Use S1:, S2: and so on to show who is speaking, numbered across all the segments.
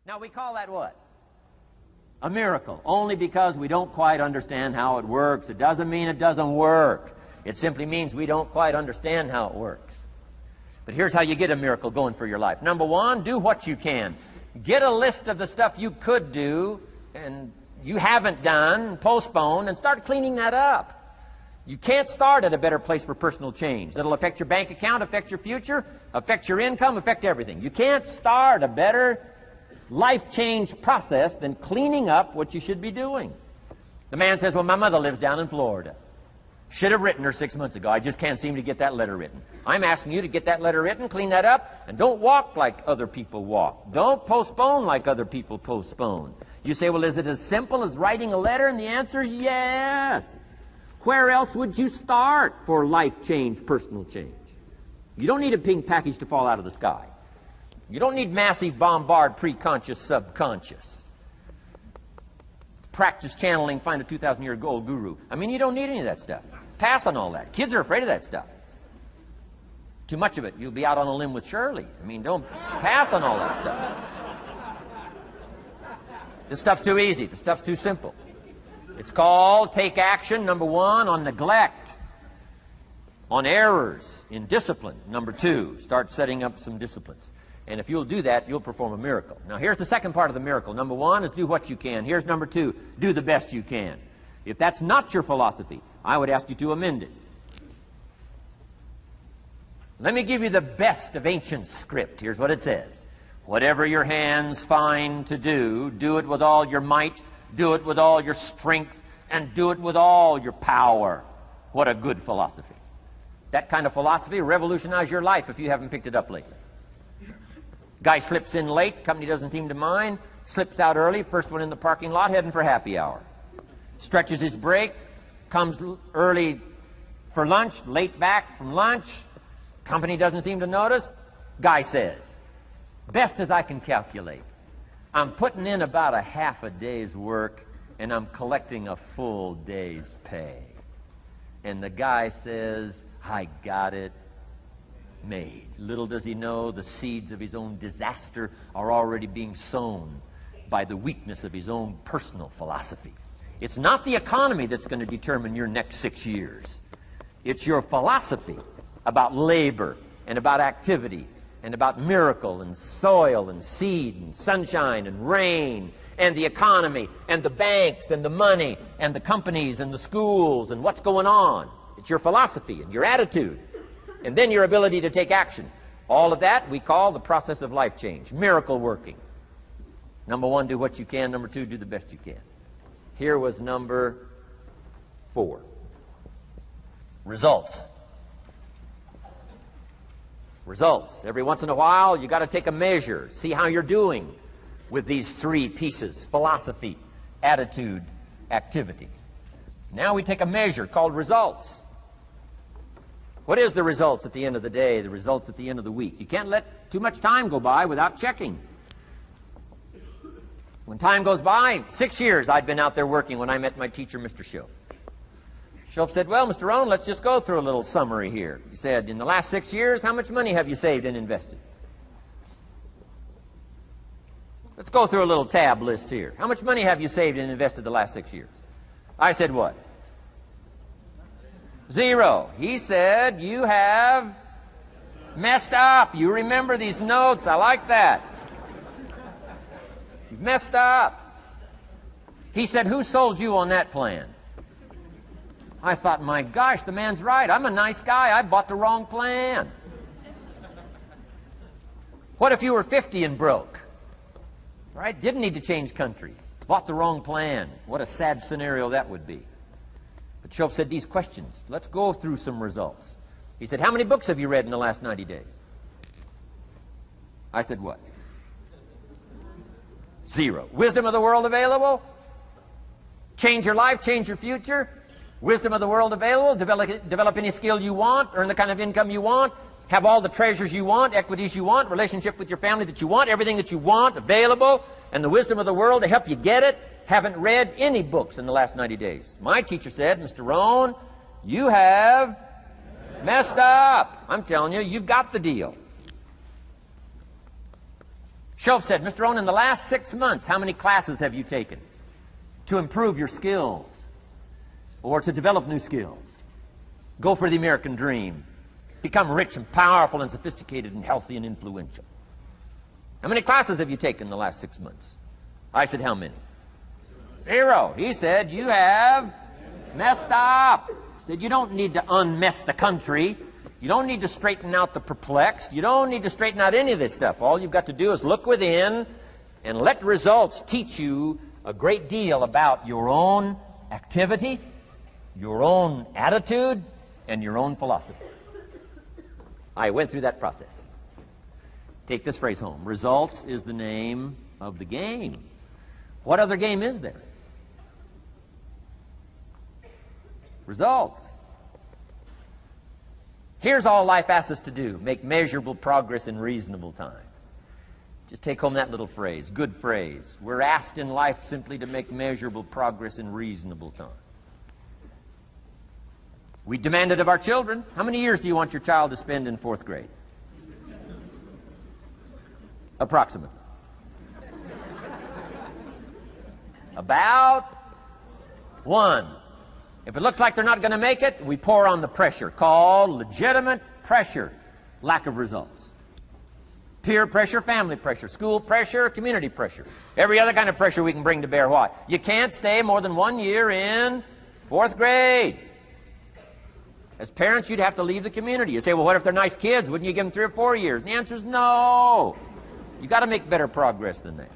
S1: Now we call that what? A miracle, only because we don't quite understand how it works. It doesn't mean it doesn't work. It simply means we don't quite understand how it works. But here's how you get a miracle going for your life. Number one, do what you can. Get a list of the stuff you could do and you haven't done, postponed, and start cleaning that up. You can't start at a better place for personal change. That'll affect your bank account, affect your future, affect your income, affect everything. You can't start a better life change process than cleaning up what you should be doing. The man says, well, my mother lives down in Florida. Should have written her 6 months ago. I just can't seem to get that letter written. I'm asking you to get that letter written, clean that up, and don't walk like other people walk. Don't postpone like other people postpone. You say, well, is it as simple as writing a letter? And the answer is yes. Where else would you start for life change, personal change? You don't need a pink package to fall out of the sky. You don't need massive bombard, pre-conscious, subconscious. Practice channeling, find a 2,000-year-old guru. I mean, you don't need any of that stuff. Pass on all that. Kids are afraid of that stuff. Too much of it, you'll be out on a limb with Shirley. I mean, don't pass on all that stuff. This stuff's too easy. This stuff's too simple. It's called take action, number one, on neglect, on errors in discipline. Number two, start setting up some disciplines. And if you'll do that, you'll perform a miracle. Now, here's the second part of the miracle. Number one is do what you can. Here's number two, do the best you can. If that's not your philosophy, I would ask you to amend it. Let me give you the best of ancient script. Here's what it says. Whatever your hands find to do, do it with all your might, do it with all your strength, and do it with all your power. What a good philosophy. That kind of philosophy will revolutionize your life if you haven't picked it up lately. Guy slips in late, company doesn't seem to mind, slips out early, first one in the parking lot, heading for happy hour. Stretches his break, comes early for lunch, late back from lunch, company doesn't seem to notice. Guy says, best as I can calculate, I'm putting in about a half a day's work and I'm collecting a full day's pay. And the guy says, I got it made. Little does he know the seeds of his own disaster are already being sown by the weakness of his own personal philosophy. It's not the economy that's going to determine your next 6 years. It's your philosophy about labor and about activity and about miracle and soil and seed and sunshine and rain and the economy and the banks and the money and the companies and the schools and what's going on. It's your philosophy and your attitude. And then your ability to take action. All of that we call the process of life change, miracle working. Number one, do what you can. Number two, do the best you can. Here was number 4. Results. Results. Every once in a while, you got to take a measure, see how you're doing with these 3 pieces: philosophy, attitude, activity. Now we take a measure called results. What is the results at the end of the day, the results at the end of the week? You can't let too much time go by without checking. When time goes by, 6 years I'd been out there working when I met my teacher, Mr. Shoaff. Shoaff said, well, Mr. Rohn, let's just go through a little summary here. He said, in the last 6 years, how much money have you saved and invested? Let's go through a little tab list here. How much money have you saved and invested the last 6 years? I said, what? 0. He said, you have messed up. You remember these notes. I like that. You've messed up. He said, who sold you on that plan? I thought, my gosh, the man's right. I'm a nice guy. I bought the wrong plan. What if you were 50 and broke? Right? Didn't need to change countries. Bought the wrong plan. What a sad scenario that would be. But Shoaff said these questions. Let's go through some results. He said, how many books have you read in the last 90 days? I said, what? 0. Wisdom of the world available? Change your life, change your future? Wisdom of the world available? Develop any skill you want? Earn the kind of income you want? Have all the treasures you want, equities you want, relationship with your family that you want, everything that you want available, and the wisdom of the world to help you get it? Haven't read any books in the last 90 days. My teacher said, Mr. Rohn, you have messed up. I'm telling you, you've got the deal. Shoaff said, Mr. Rohn, in the last 6 months, how many classes have you taken to improve your skills or to develop new skills? Go for the American dream. Become rich and powerful and sophisticated and healthy and influential. How many classes have you taken in the last 6 months? I said, how many? 0. He said, you have messed up. He said, you don't need to unmess the country. You don't need to straighten out the perplexed. You don't need to straighten out any of this stuff. All you've got to do is look within and let results teach you a great deal about your own activity, your own attitude, and your own philosophy. I went through that process. Take this phrase home. Results is the name of the game. What other game is there? Results. Here's all life asks us to do. Make measurable progress in reasonable time. Just take home that little phrase. Good phrase. We're asked in life simply to make measurable progress in reasonable time. We demand it of our children. How many years do you want your child to spend in 4th grade? Approximately. About 1. If it looks like they're not going to make it, we pour on the pressure, called legitimate pressure, lack of results. Peer pressure, family pressure, school pressure, community pressure. Every other kind of pressure we can bring to bear. Why? You can't stay more than 1 year in 4th grade. As parents, you'd have to leave the community. You say, well, what if they're nice kids? Wouldn't you give them 3 or 4 years? And the answer is no. You got to make better progress than that.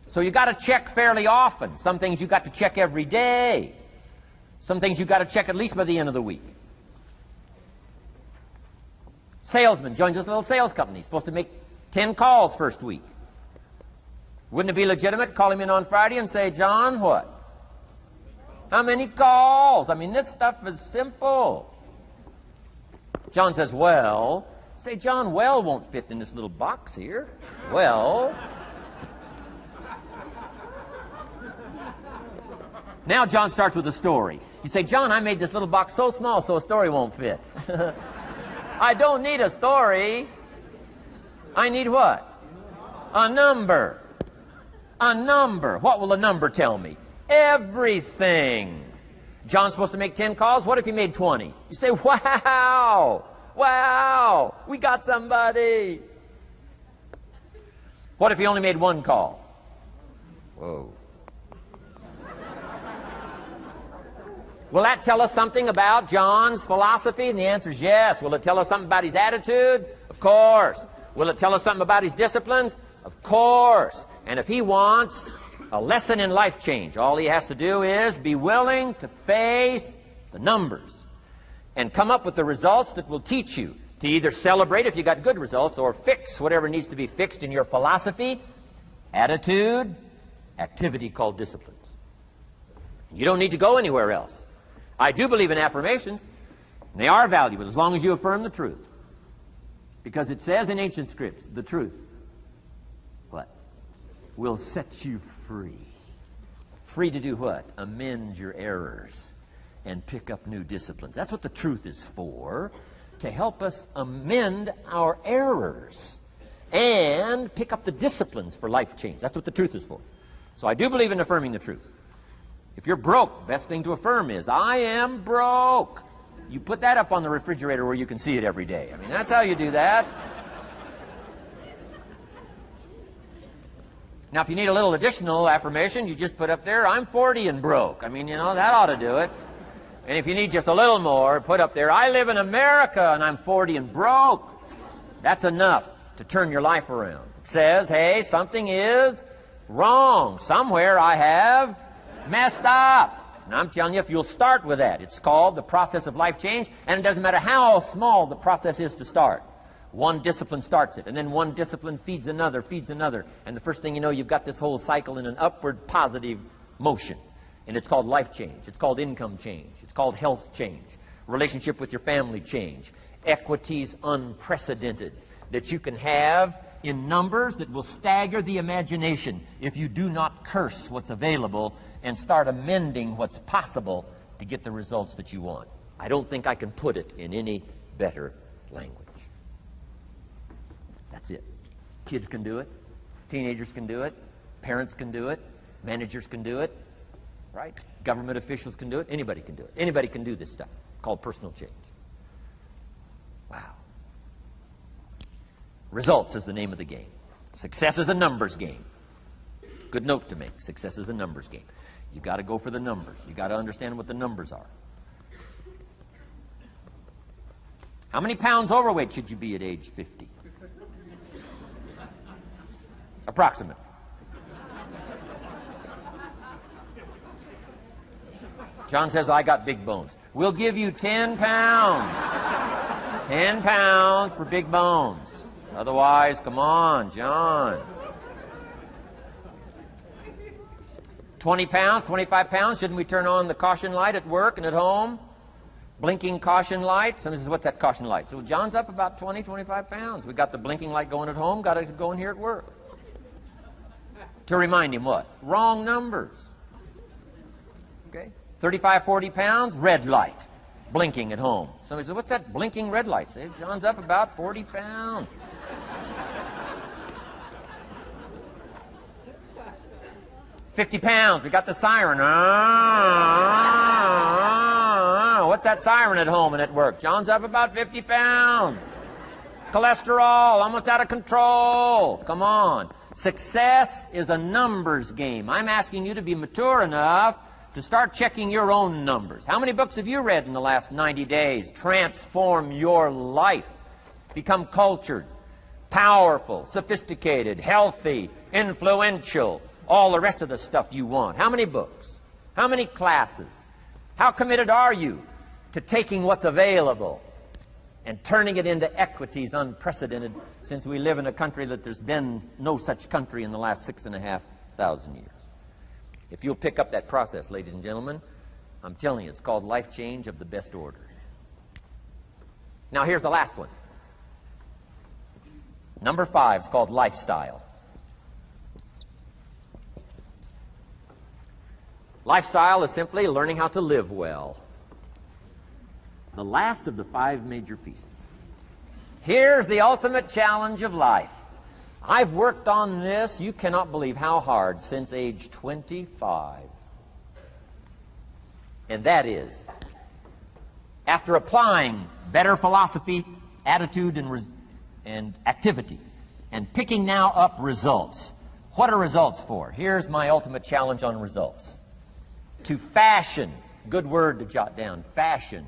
S1: So you got to check fairly often. Some things you got to check every day. Some things you got to check at least by the end of the week. Salesman joins this little sales company. He's supposed to make 10 calls first week. Wouldn't it be legitimate to call him in on Friday and say, John, what? How many calls? I mean, this stuff is simple. John says, well. Say, John, well won't fit in this little box here. Well. Now John starts with a story. You say, John, I made this little box so small so a story won't fit. I don't need a story. I need what? A number. A number. What will a number tell me? Everything. John's supposed to make 10 calls. What if he made 20? You say, wow. Wow. We got somebody. What if he only made 1 call? Whoa. Will that tell us something about John's philosophy? And the answer is yes. Will it tell us something about his attitude? Of course. Will it tell us something about his disciplines? Of course. And if he wants a lesson in life change, all he has to do is be willing to face the numbers and come up with the results that will teach you to either celebrate if you got good results or fix whatever needs to be fixed in your philosophy, attitude, activity called disciplines. You don't need to go anywhere else. I do believe in affirmations, and they are valuable as long as you affirm the truth. Because it says in ancient scripts, the truth, what? Will set you free. Free to do what? Amend your errors and pick up new disciplines. That's what the truth is for, to help us amend our errors and pick up the disciplines for life change. That's what the truth is for. So I do believe in affirming the truth. If you're broke, best thing to affirm is, I am broke. You put that up on the refrigerator where you can see it every day. I mean, that's how you do that. Now, if you need a little additional affirmation, you just put up there, I'm 40 and broke. I mean, you know, that ought to do it. And if you need just a little more, put up there, I live in America and I'm 40 and broke. That's enough to turn your life around. It says, hey, something is wrong. Somewhere I have messed up. And I'm telling you, if you'll start with that, it's called the process of life change, and it doesn't matter how small the process is to start. One discipline starts it, and then one discipline feeds another, and the first thing you know, you've got this whole cycle in an upward positive motion. And it's called life change. It's called income change. It's called health change. Relationship with your family change. Equities unprecedented that you can have in numbers that will stagger the imagination if you do not curse what's available and start amending what's possible to get the results that you want. I don't think I can put it in any better language. That's it. Kids can do it. Teenagers can do it. Parents can do it. Managers can do it. Right? Government officials can do it. Anybody can do it. Anybody can do this stuff called personal change. Wow. Results is the name of the game. Success is a numbers game. Good note to make. Success is a numbers game. You got to go for the numbers. You got to understand what the numbers are. How many pounds overweight should you be at age 50? Approximately. John says, I got big bones. We'll give you 10 pounds. 10 pounds for big bones. Otherwise, come on, John. 20 pounds, 25 pounds. Shouldn't we turn on the caution light at work and at home? Blinking caution light. Somebody says, what's that caution light? So John's up about 20, 25 pounds. We got the blinking light going at home, got it going here at work. To remind him what? Wrong numbers. Okay? 35, 40 pounds, red light. Blinking at home. Somebody says, what's that blinking red light? Say, John's up about 40 pounds. 50 pounds, we got the siren. What's that siren at home and at work? John's up about 50 pounds. Cholesterol, almost out of control. Come on. Success is a numbers game. I'm asking you to be mature enough to start checking your own numbers. How many books have you read in the last 90 days? Transform your life. Become cultured, powerful, sophisticated, healthy, influential, all the rest of the stuff you want. How many books? How many classes? How committed are you to taking what's available and turning it into equities unprecedented, since we live in a country that there's been no such country in the last 6,500 years? If you'll pick up that process, ladies and gentlemen, I'm telling you, it's called life change of the best order. Now here's the last one. Number 5 is called lifestyle. Lifestyle is simply learning how to live well. The last of the 5 major pieces. Here's the ultimate challenge of life. I've worked on this, you cannot believe how hard, since age 25. And that is, after applying better philosophy, attitude, and activity, and picking now up results. What are results for? Here's my ultimate challenge on results. To fashion, good word to jot down, fashion.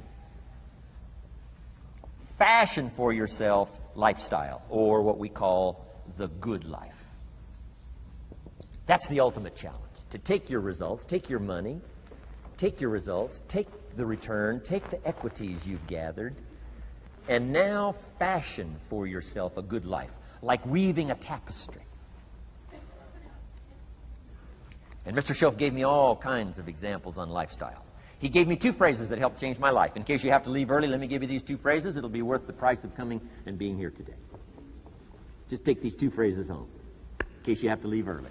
S1: Fashion for yourself lifestyle, or what we call the good life. That's the ultimate challenge. To take your results, take your money, take your results, take the return, take the equities you've gathered, and now fashion for yourself a good life, like weaving a tapestry. And Mr. Shoaff gave me all kinds of examples on lifestyle. He gave me 2 phrases that helped change my life. In case you have to leave early, let me give you these 2 phrases. It'll be worth the price of coming and being here today. Just take these 2 phrases home, in case you have to leave early.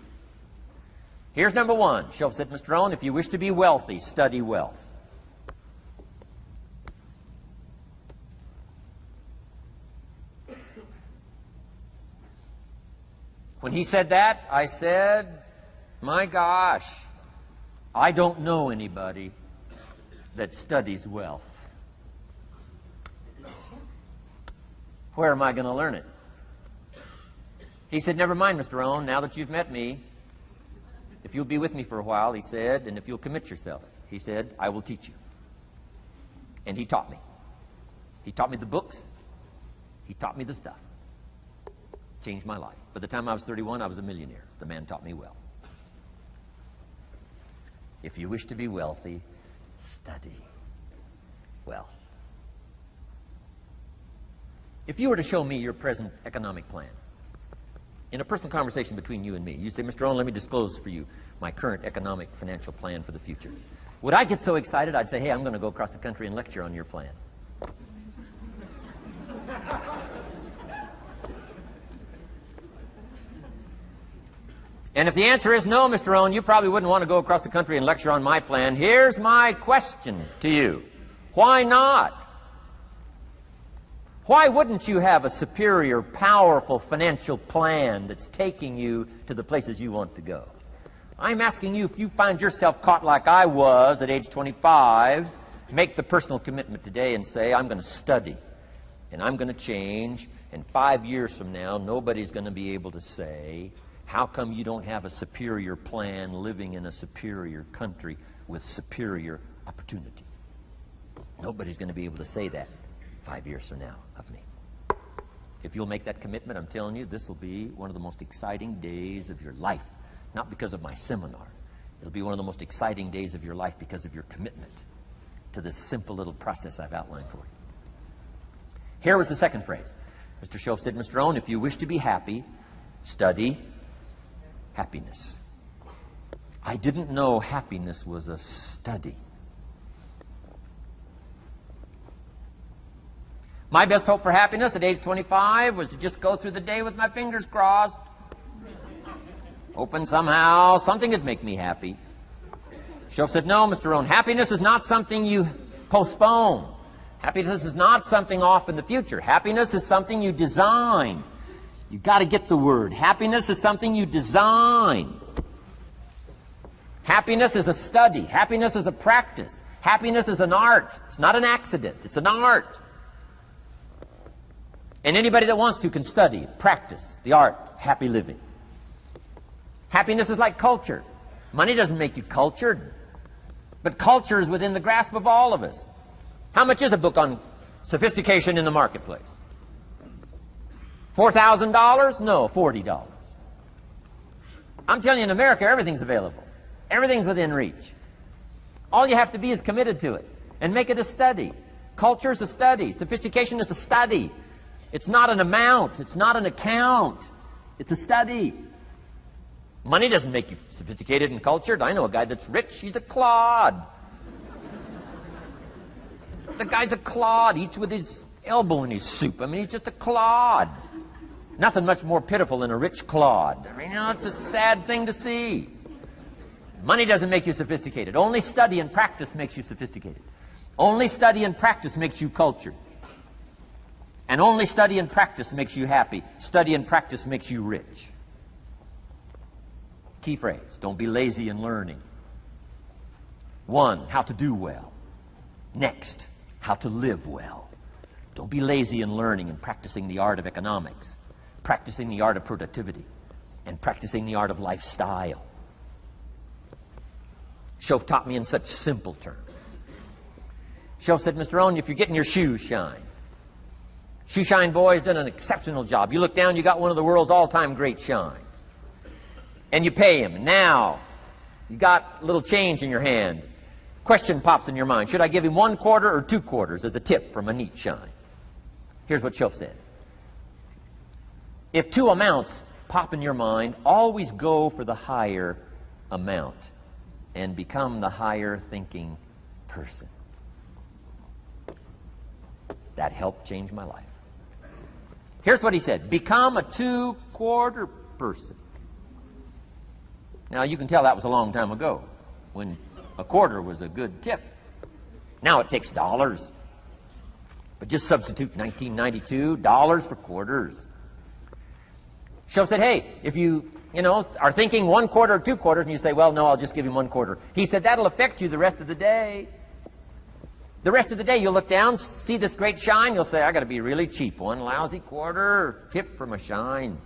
S1: Here's number 1. Shoaff said, Mr. Rohn, if you wish to be wealthy, study wealth. When he said that, I said, my gosh, I don't know anybody that studies wealth. Where am I going to learn it? He said, never mind, Mr. Rohn, now that you've met me, if you'll be with me for a while, he said, and if you'll commit yourself, he said, I will teach you. And he taught me. He taught me the books. He taught me the stuff. Changed my life. By the time I was 31, I was a millionaire. The man taught me well. If you wish to be wealthy, study wealth. If you were to show me your present economic plan, in a personal conversation between you and me, you say, Mr. Rohn, let me disclose for you my current economic financial plan for the future. Would I get so excited, I'd say, hey, I'm going to go across the country and lecture on your plan. And if the answer is no, Mr. Rohn, you probably wouldn't want to go across the country and lecture on my plan. Here's my question to you. Why not? Why wouldn't you have a superior, powerful financial plan that's taking you to the places you want to go? I'm asking you, if you find yourself caught like I was at age 25, make the personal commitment today and say, I'm going to study and I'm going to change, and 5 years from now, nobody's going to be able to say, how come you don't have a superior plan living in a superior country with superior opportunity? Nobody's going to be able to say that 5 years from now of me. If you'll make that commitment, I'm telling you, this will be one of the most exciting days of your life. Not because of my seminar. It'll be one of the most exciting days of your life because of your commitment to this simple little process I've outlined for you. Here was the second phrase. Mr. Shoaff said, Mr. Rohn, if you wish to be happy, study happiness. I didn't know happiness was a study. My best hope for happiness at age 25 was to just go through the day with my fingers crossed. Hoping somehow something would make me happy. Shoaff said, no, Mr. Rohn, happiness is not something you postpone. Happiness is not something off in the future. Happiness is something you design. You've got to get the word. Happiness is something you design. Happiness is a study. Happiness is a practice. Happiness is an art. It's not an accident. It's an art. And anybody that wants to can study, practice the art of happy living. Happiness is like culture. Money doesn't make you cultured, but culture is within the grasp of all of us. How much is a book on sophistication in the marketplace? $4,000? No, $40. I'm telling you, in America, everything's available. Everything's within reach. All you have to be is committed to it and make it a study. Culture is a study. Sophistication is a study. It's not an amount. It's not an account. It's a study. Money doesn't make you sophisticated and cultured. I know a guy that's rich. He's a clod. The guy's a clod. Eats with his elbow in his soup. I mean, he's just a clod. Nothing much more pitiful than a rich clod. I mean, it's a sad thing to see. Money doesn't make you sophisticated. Only study and practice makes you sophisticated. Only study and practice makes you cultured. And only study and practice makes you happy. Study and practice makes you rich. Key phrase, don't be lazy in learning. 1, how to do well. Next, how to live well. Don't be lazy in learning and practicing the art of economics, practicing the art of productivity, and practicing the art of lifestyle. Shoaff taught me in such simple terms. Shoaff said, Mr. Rohn, if you're getting your shoes shined, Shoe Shine Boy's done an exceptional job. You look down, you got one of the world's all-time great shines. And you pay him. Now, you got a little change in your hand. Question pops in your mind. Should I give him 1 quarter or 2 quarters as a tip from a neat shine? Here's what Shoaff said. If 2 amounts pop in your mind, always go for the higher amount and become the higher thinking person. That helped change my life. Here's what he said. Become a 2-quarter person. Now, you can tell that was a long time ago when a quarter was a good tip. Now it takes dollars. But just substitute 1992, dollars for quarters. Shoaff said, hey, if you are thinking 1 quarter or 2 quarters, and you say, well, no, I'll just give him 1 quarter. He said, that'll affect you the rest of the day. The rest of the day, you'll look down, see this great shine, you'll say, I got to be really cheap. 1 lousy quarter, tip from a shine.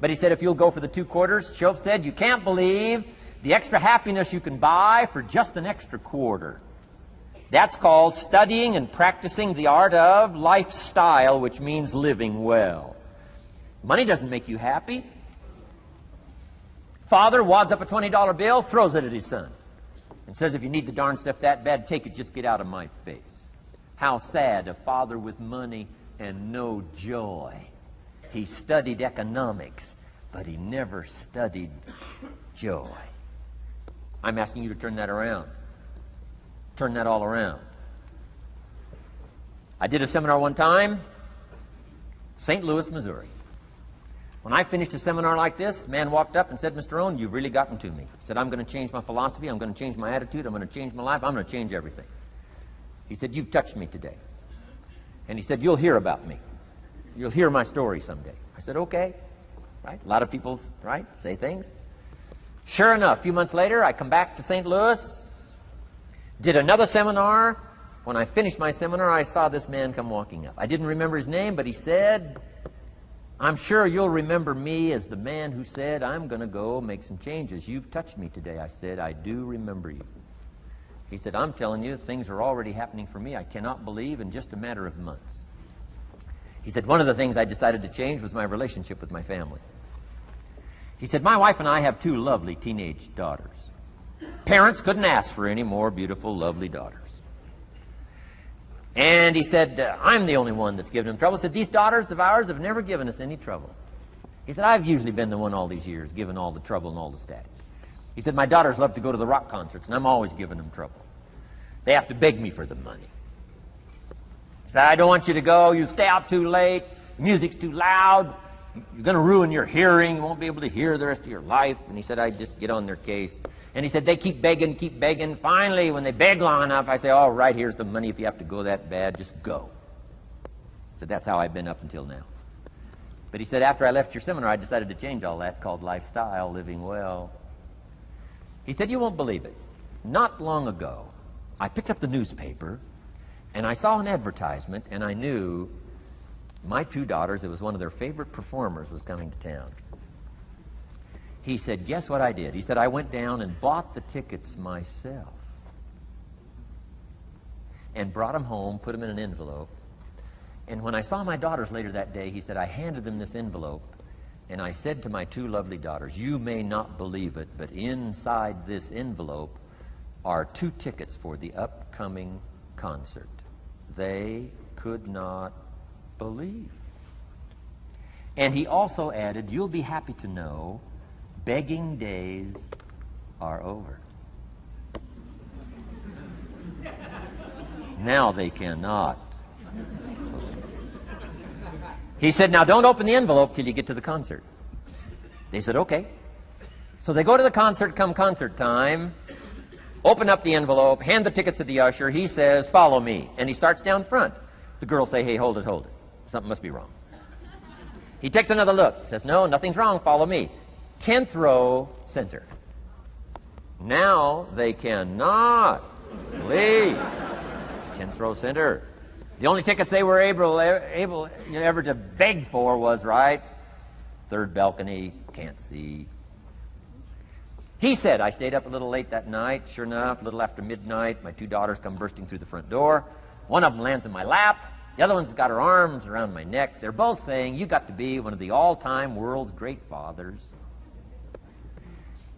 S1: But he said, if you'll go for the 2 quarters, Shoaff said, you can't believe the extra happiness you can buy for just an extra quarter. That's called studying and practicing the art of lifestyle, which means living well. Money doesn't make you happy. Father wads up a $20 bill, throws it at his son, and says, if you need the darn stuff that bad, take it, just get out of my face. How sad, a father with money and no joy. He studied economics, but he never studied joy. I'm asking you to turn that around. Turn that all around. I did a seminar one time, St. Louis, Missouri. When I finished a seminar like this, a man walked up and said, Mr. Rohn, you've really gotten to me. He said, I'm going to change my philosophy, I'm going to change my attitude, I'm going to change my life, I'm going to change everything. He said, you've touched me today. And he said, you'll hear about me. You'll hear my story someday. I said, okay. Right? A lot of people, right, say things. Sure enough, a few months later, I come back to St. Louis, did another seminar. When I finished my seminar, I saw this man come walking up. I didn't remember his name, but he said, I'm sure you'll remember me as the man who said, I'm going to go make some changes. You've touched me today. I said, I do remember you. He said, I'm telling you, things are already happening for me. I cannot believe in just a matter of months. He said, one of the things I decided to change was my relationship with my family. He said, my wife and I have 2 lovely teenage daughters. Parents couldn't ask for any more beautiful, lovely daughters. And he said, I'm the only one that's given them trouble. He said, these daughters of ours have never given us any trouble. He said, I've usually been the one all these years giving all the trouble and all the static. He said, my daughters love to go to the rock concerts, and I'm always giving them trouble. They have to beg me for the money. He said, I don't want you to go. You stay out too late. The music's too loud. You're going to ruin your hearing. You won't be able to hear the rest of your life. And he said, I just get on their case. And he said, they keep begging. Finally, when they beg long enough, I say, all right, here's the money. If you have to go that bad, just go. He said, that's how I've been up until now. But he said, after I left your seminar, I decided to change all that, called lifestyle, living well. He said, you won't believe it. Not long ago, I picked up the newspaper, and I saw an advertisement, and I knew my 2 daughters, it was one of their favorite performers, was coming to town. He said, guess what I did? He said, I went down and bought the tickets myself and brought them home, put them in an envelope. And when I saw my daughters later that day, he said, I handed them this envelope, and I said to my 2 lovely daughters, you may not believe it, but inside this envelope are 2 tickets for the upcoming concert. They could not believe. And he also added, you'll be happy to know begging days are over. Now they cannot. He said, now don't open the envelope till you get to the concert. They said, okay. So they go to the concert, come concert time, open up the envelope, hand the tickets to the usher. He says, follow me. And he starts down front. The girls say, hey, hold it. Something must be wrong. He takes another look, says, no, nothing's wrong, follow me. 10th row, center. Now they cannot believe. 10th row, center. The only tickets they were able ever to beg for was, right, 3rd balcony, can't see. He said, I stayed up a little late that night. Sure enough, a little after midnight, my 2 daughters come bursting through the front door. One of them lands in my lap. The other one's got her arms around my neck. They're both saying, you got to be one of the all-time world's great fathers.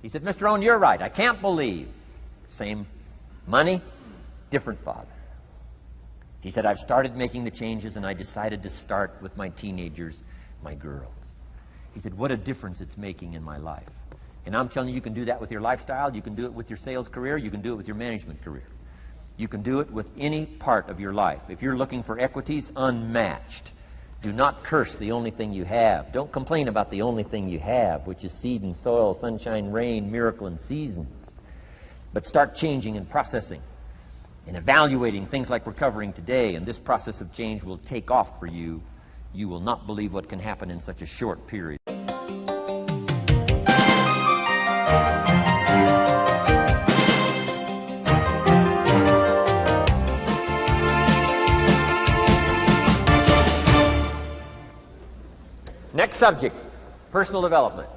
S1: He said, Mr. Rohn, you're right. I can't believe. Same money, different father. He said, I've started making the changes, and I decided to start with my teenagers, my girls. He said, what a difference it's making in my life. And I'm telling you, you can do that with your lifestyle. You can do it with your sales career. You can do it with your management career. You can do it with any part of your life. If you're looking for equities, unmatched. Do not curse the only thing you have. Don't complain about the only thing you have, which is seed and soil, sunshine, rain, miracle, and seasons. But start changing and processing and evaluating things like we're covering today, and this process of change will take off for you. You will not believe what can happen in such a short period. Next subject, personal development.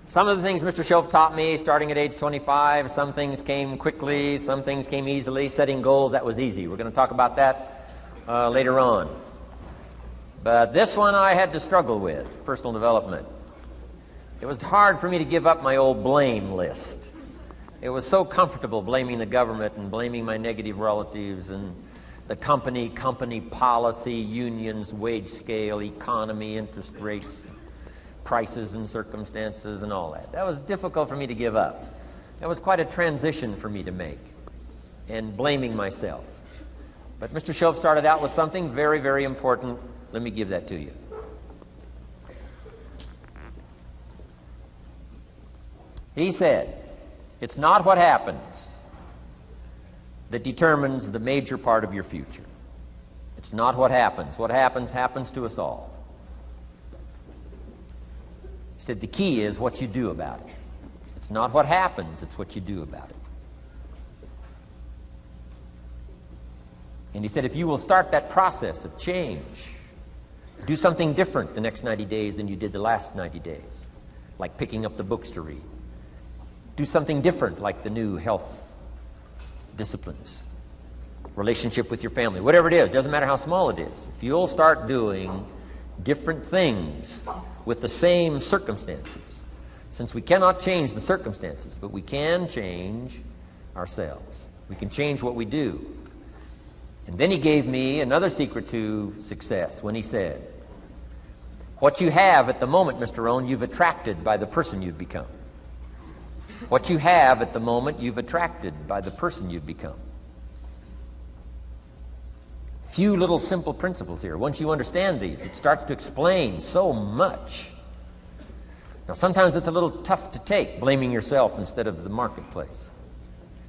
S1: Some of the things Mr. Shoaff taught me starting at age 25, some things came quickly, some things came easily. Setting goals, that was easy. We're going to talk about that later on. But this one I had to struggle with, personal development. It was hard for me to give up my old blame list. It was so comfortable blaming the government and blaming my negative relatives and the company policy, unions, wage scale, economy, interest rates, prices and circumstances and all that. That was difficult for me to give up. That was quite a transition for me to make, and blaming myself. But Mr. Shoaff started out with something very, very important. Let me give that to you. He said, it's not what happens, that determines the major part of your future. It's not what happens. What happens, happens to us all. He said the key is what you do about it. It's not what happens, it's what you do about it. And he said if you will start that process of change, do something different the next 90 days than you did the last 90 days, like picking up the books to read. Do something different, like the new health disciplines, relationship with your family, whatever it is, doesn't matter how small it is. If you'll start doing different things with the same circumstances, since we cannot change the circumstances, but we can change ourselves. We can change what we do. And then he gave me another secret to success when he said, what you have at the moment, Mr. Rohn, you've attracted by the person you've become. What you have at the moment, you've attracted by the person you've become. Few little simple principles here. Once you understand these, it starts to explain so much. Now, sometimes it's a little tough to take, blaming yourself instead of the marketplace,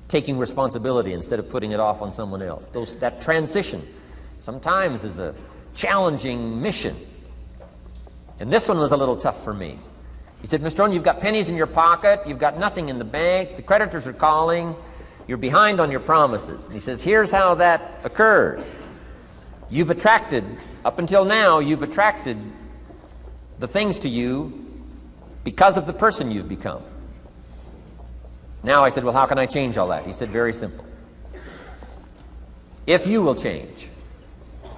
S1: taking responsibility instead of putting it off on someone else. That transition sometimes is a challenging mission. And this one was a little tough for me. He said, Mr. Rohn, you've got pennies in your pocket, you've got nothing in the bank, the creditors are calling, you're behind on your promises. And he says, here's how that occurs. You've attracted, up until now, you've attracted the things to you because of the person you've become. Now I said, well, how can I change all that? He said, very simple. If you will change,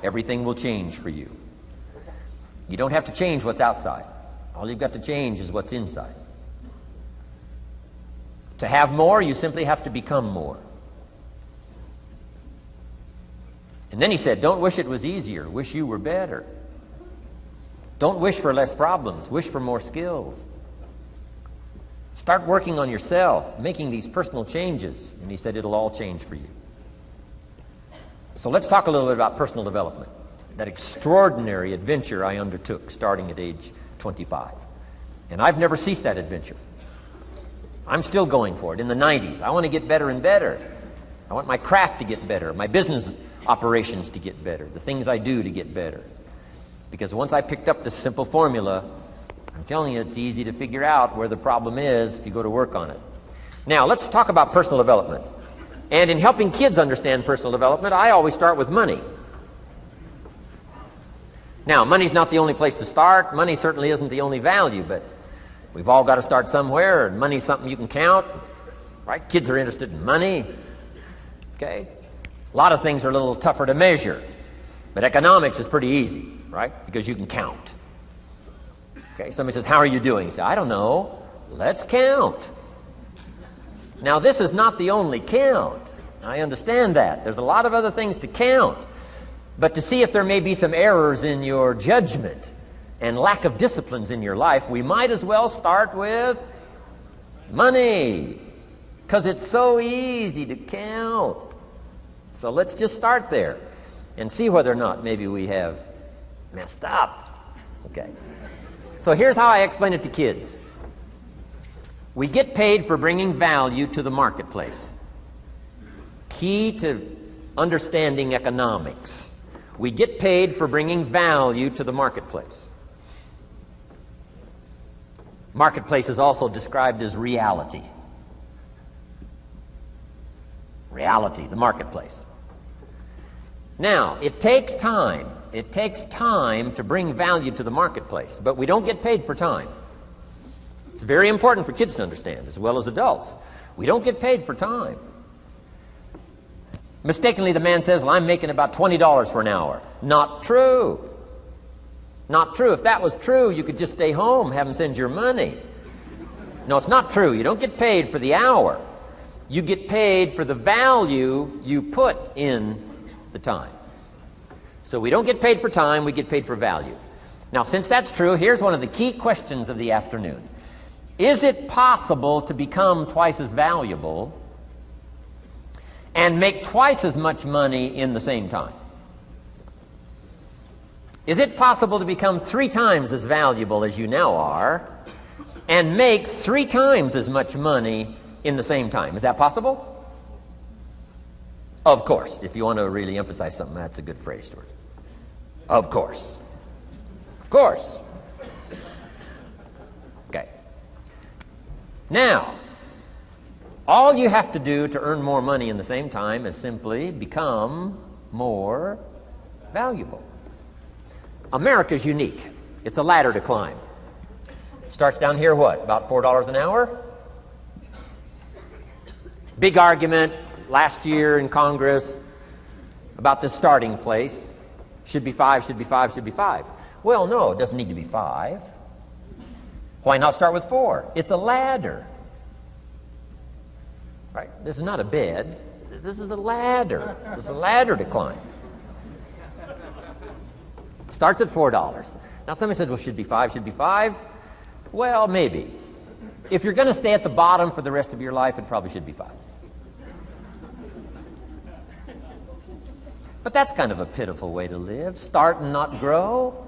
S1: everything will change for you. You don't have to change what's outside. All you've got to change is what's inside. To have more, you simply have to become more. And then he said, don't wish it was easier. Wish you were better. Don't wish for less problems. Wish for more skills. Start working on yourself, making these personal changes. And he said, it'll all change for you. So let's talk a little bit about personal development. That extraordinary adventure I undertook starting at age 25. And I've never ceased that adventure. I'm still going for it. In the 90s, I want to get better and better. I want my craft to get better, my business operations to get better, the things I do to get better. Because once I picked up this simple formula, I'm telling you, it's easy to figure out where the problem is if you go to work on it. Now, let's talk about personal development. And in helping kids understand personal development, I always start with money. Now, money's not the only place to start. Money certainly isn't the only value, but we've all got to start somewhere, and money's something you can count, right? Kids are interested in money, okay? A lot of things are a little tougher to measure, but economics is pretty easy, right? Because you can count. Okay, somebody says, how are you doing? You say, I don't know. Let's count. Now, this is not the only count. I understand that. There's a lot of other things to count. But to see if there may be some errors in your judgment and lack of disciplines in your life, we might as well start with money, because it's so easy to count. So let's just start there and see whether or not maybe we have messed up. Okay. So here's how I explain it to kids. We get paid for bringing value to the marketplace. Key to understanding economics. We get paid for bringing value to the marketplace. Marketplace is also described as reality. Reality, the marketplace. Now, it takes time. It takes time to bring value to the marketplace, but we don't get paid for time. It's very important for kids to understand, as well as adults. We don't get paid for time. Mistakenly, the man says, well, I'm making about $20 for an hour. Not true. Not true. If that was true, you could just stay home, have them send your money. No, it's not true. You don't get paid for the hour. You get paid for the value you put in the time. So we don't get paid for time, we get paid for value. Now, since that's true, here's one of the key questions of the afternoon. Is it possible to become twice as valuable and make twice as much money in the same time? Is it possible to become 3 times as valuable as you now are and make 3 times as much money in the same time? Is that possible? Of course. If you want to really emphasize something, that's a good phrase, Stuart. Of course. Of course. Okay. Now, all you have to do to earn more money in the same time is simply become more valuable. America's unique. It's a ladder to climb. Starts down here, what? About $4 an hour? Big argument last year in Congress about the starting place. Should be 5, should be 5, should be 5. Well, no, it doesn't need to be 5. Why not start with 4? It's a ladder. Right? This is not a bed. This is a ladder. This is a ladder to climb. Starts at $4. Now somebody says, well, should be 5, should be 5. Well, maybe. If you're going to stay at the bottom for the rest of your life, it probably should be 5. But that's kind of a pitiful way to live. Start and not grow.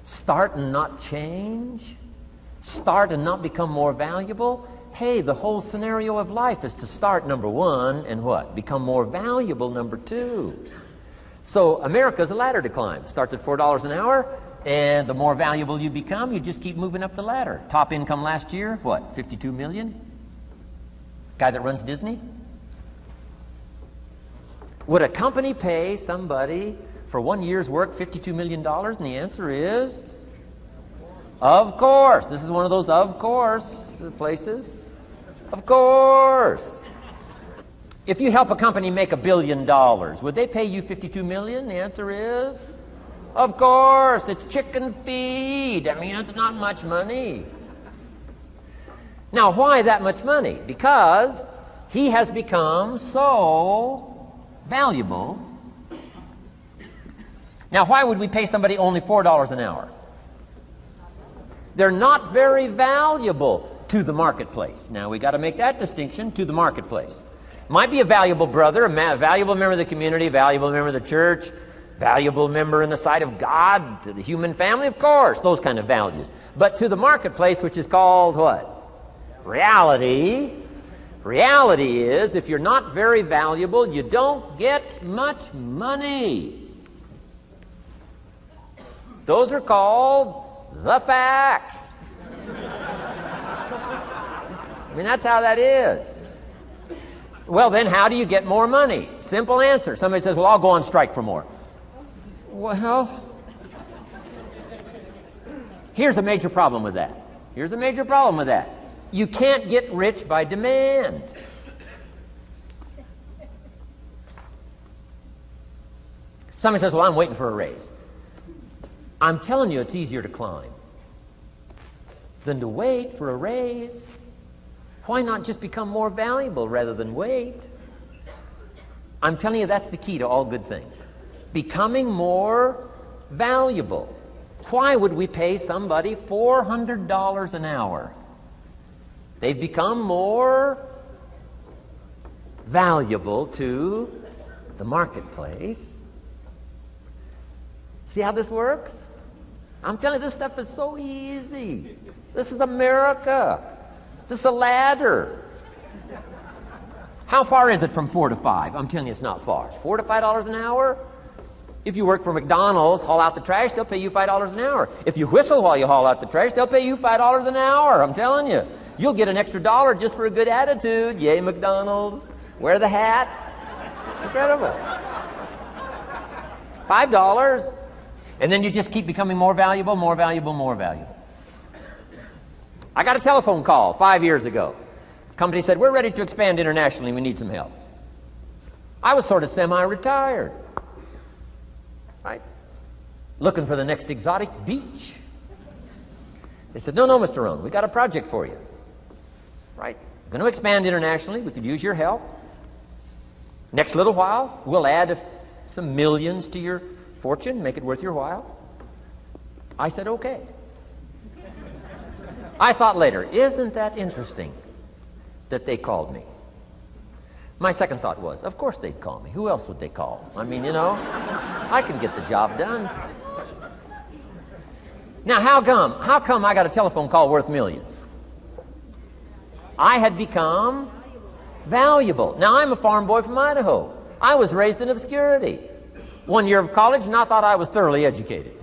S1: Start and not change. Start and not become more valuable. Hey, the whole scenario of life is to start, number 1, and what? Become more valuable, number 2. So America's a ladder to climb. Starts at $4 an hour, and the more valuable you become, you just keep moving up the ladder. Top income last year, what, 52 million? Guy that runs Disney? Would a company pay somebody for 1 year's work $52 million? And the answer is, of course. This is one of those of course places. Of course. If you help a company make $1 billion, would they pay you $52 million? The answer is, of course. It's chicken feed. I mean, it's not much money. Now, why that much money? Because he has become so valuable. Now, why would we pay somebody only $4 an hour? They're not very valuable to the marketplace. Now, we got to make that distinction, to the marketplace. Might be a valuable brother, a valuable member of the community, a valuable member of the church, valuable member in the sight of God, to the human family, of course, those kind of values. But to the marketplace, which is called what? Reality. Reality is, if you're not very valuable, you don't get much money. Those are called the facts. I mean, that's how that is. Well, then, how do you get more money? Simple answer. Somebody says, well, I'll go on strike for more. Well, here's a major problem with that. Here's a major problem with that. You can't get rich by demand. Somebody says, well, I'm waiting for a raise. I'm telling you, it's easier to climb than to wait for a raise. Why not just become more valuable rather than wait? I'm telling you, that's the key to all good things. Becoming more valuable. Why would we pay somebody $400 an hour? They've become more valuable to the marketplace. See how this works? I'm telling you, this stuff is so easy. This is America. This is a ladder. How far is it from 4 to 5? I'm telling you, it's not far. $4 to $5 an hour? If you work for McDonald's, haul out the trash, they'll pay you $5 an hour. If you whistle while you haul out the trash, they'll pay you $5 an hour. I'm telling you. You'll get an extra $1 just for a good attitude. Yay, McDonald's. Wear the hat. It's incredible. $5. And then you just keep becoming more valuable, more valuable, more valuable. I got a telephone call 5 years ago. The company said, we're ready to expand internationally. We need some help. I was sort of semi-retired. Right? Looking for the next exotic beach. They said, no, Mr. Rohn, we got a project for you. Right? We're going to expand internationally. We could use your help. Next little while, we'll add some millions to your fortune, make it worth your while. I said, okay. I thought later, isn't that interesting that they called me? My second thought was, of course they'd call me. Who else would they call? I mean, you know, I can get the job done. Now, how come I got a telephone call worth millions? I had become valuable. Now, I'm a farm boy from Idaho. I was raised in obscurity. 1 year of college, and I thought I was thoroughly educated.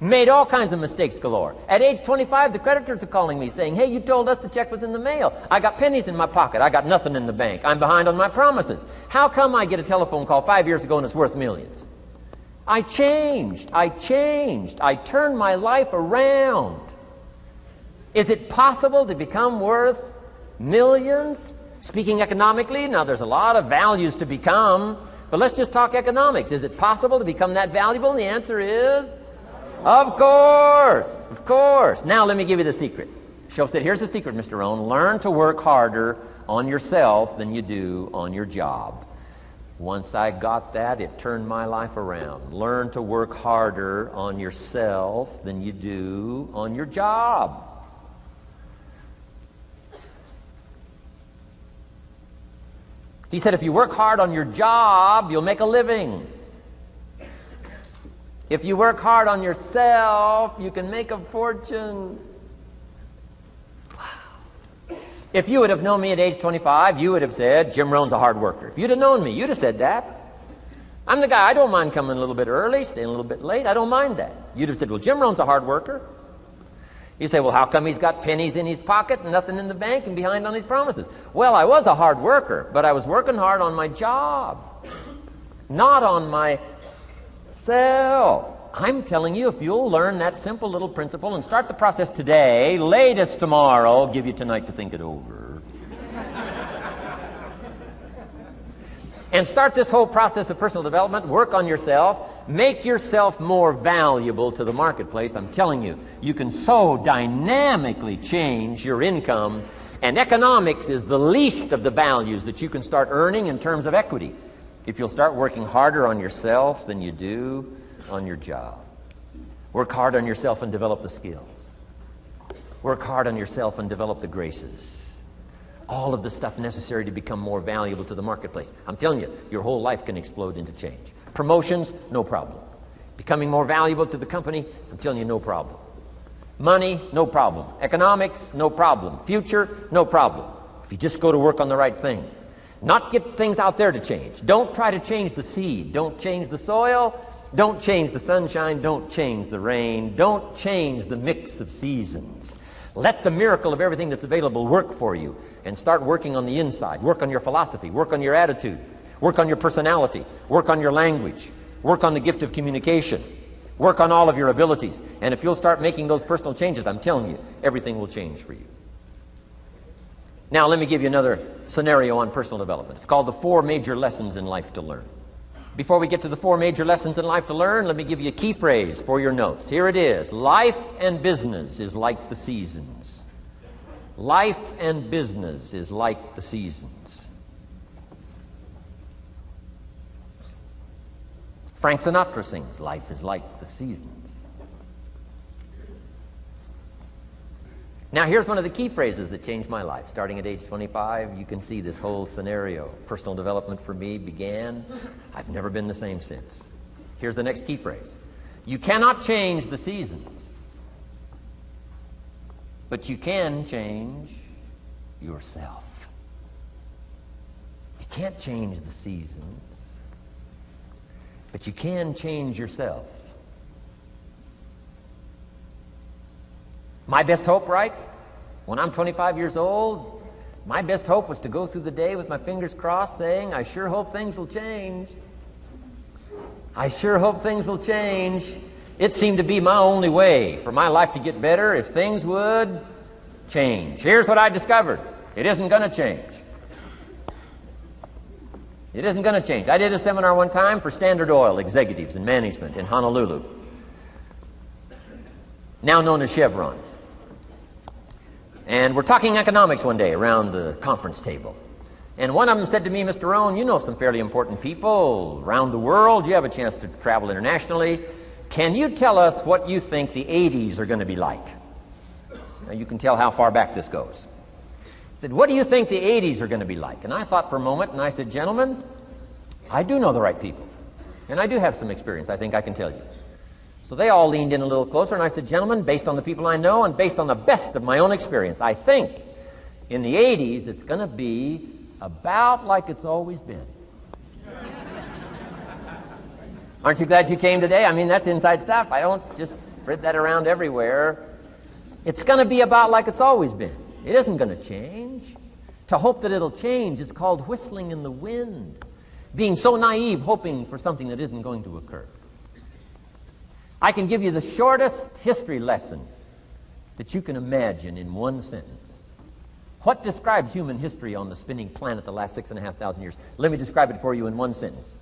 S1: Made all kinds of mistakes galore. At age 25, the creditors are calling me saying, hey, you told us the check was in the mail. I got pennies in my pocket. I got nothing in the bank. I'm behind on my promises. How come I get a telephone call 5 years ago and it's worth millions? I changed. I turned my life around. Is it possible to become worth millions? Speaking economically, now there's a lot of values to become, but let's just talk economics. Is it possible to become that valuable? And the answer is, of course, of course. Now let me give you the secret. Shoaff said, here's the secret, Mr. Rohn. Learn to work harder on yourself than you do on your job. Once I got that, it turned my life around. Learn to work harder on yourself than you do on your job. He said, if you work hard on your job, you'll make a living. If you work hard on yourself, you can make a fortune. Wow. If you would have known me at age 25, you would have said, Jim Rohn's a hard worker. If you'd have known me, you'd have said that. I'm the guy, I don't mind coming a little bit early, staying a little bit late. I don't mind that. You'd have said, well, Jim Rohn's a hard worker. You say, well, how come he's got pennies in his pocket and nothing in the bank and behind on his promises? Well, I was a hard worker, but I was working hard on my job, not on myself. I'm telling you, if you'll learn that simple little principle and start the process today, latest tomorrow, give you tonight to think it over. And start this whole process of personal development, work on yourself, make yourself more valuable to the marketplace. I'm telling you, you can so dynamically change your income, and economics is the least of the values that you can start earning in terms of equity if you'll start working harder on yourself than you do on your job. Work hard on yourself and develop the skills. Work hard on yourself and develop the graces. All of the stuff necessary to become more valuable to the marketplace. I'm telling you, your whole life can explode into change. Promotions, no problem. Becoming more valuable to the company, I'm telling you, no problem. Money, no problem. Economics, no problem. Future, no problem. If you just go to work on the right thing. Not get things out there to change. Don't try to change the seed. Don't change the soil. Don't change the sunshine. Don't change the rain. Don't change the mix of seasons. Let the miracle of everything that's available work for you, and start working on the inside. Work on your philosophy. Work on your attitude. Work on your personality. Work on your language. Work on the gift of communication. Work on all of your abilities. And if you'll start making those personal changes, I'm telling you, everything will change for you. Now, let me give you another scenario on personal development. It's called the 4 major lessons in life to learn. Before we get to the 4 major lessons in life to learn, let me give you a key phrase for your notes. Here it is. Life and business is like the seasons. Life and business is like the seasons. Frank Sinatra sings, life is like the seasons. Now, here's one of the key phrases that changed my life. Starting at age 25, you can see this whole scenario. Personal development for me began. I've never been the same since. Here's the next key phrase. You cannot change the seasons, but you can change yourself. You can't change the seasons, but you can change yourself. My best hope, right? When I'm 25 years old, my best hope was to go through the day with my fingers crossed saying, I sure hope things will change. I sure hope things will change. It seemed to be my only way for my life to get better if things would change. Here's what I discovered. It isn't going to change. It isn't going to change. I did a seminar one time for Standard Oil executives and management in Honolulu, now known as Chevron. And we're talking economics one day around the conference table. And one of them said to me, Mr. Rohn, you know some fairly important people around the world. You have a chance to travel internationally. Can you tell us what you think the 80s are going to be like? Now you can tell how far back this goes. He said, what do you think the 80s are going to be like? And I thought for a moment, and I said, gentlemen, I do know the right people. And I do have some experience, I think I can tell you. So they all leaned in a little closer, and I said, gentlemen, based on the people I know and based on the best of my own experience, I think in the 80s it's going to be about like it's always been. Aren't you glad you came today? I mean, that's inside stuff. I don't just spread that around everywhere. It's going to be about like it's always been. It isn't going to change. To hope that it'll change is called whistling in the wind. Being so naive, hoping for something that isn't going to occur. I can give you the shortest history lesson that you can imagine in one sentence. What describes human history on the spinning planet the last 6,500 years? Let me describe it for you in one sentence.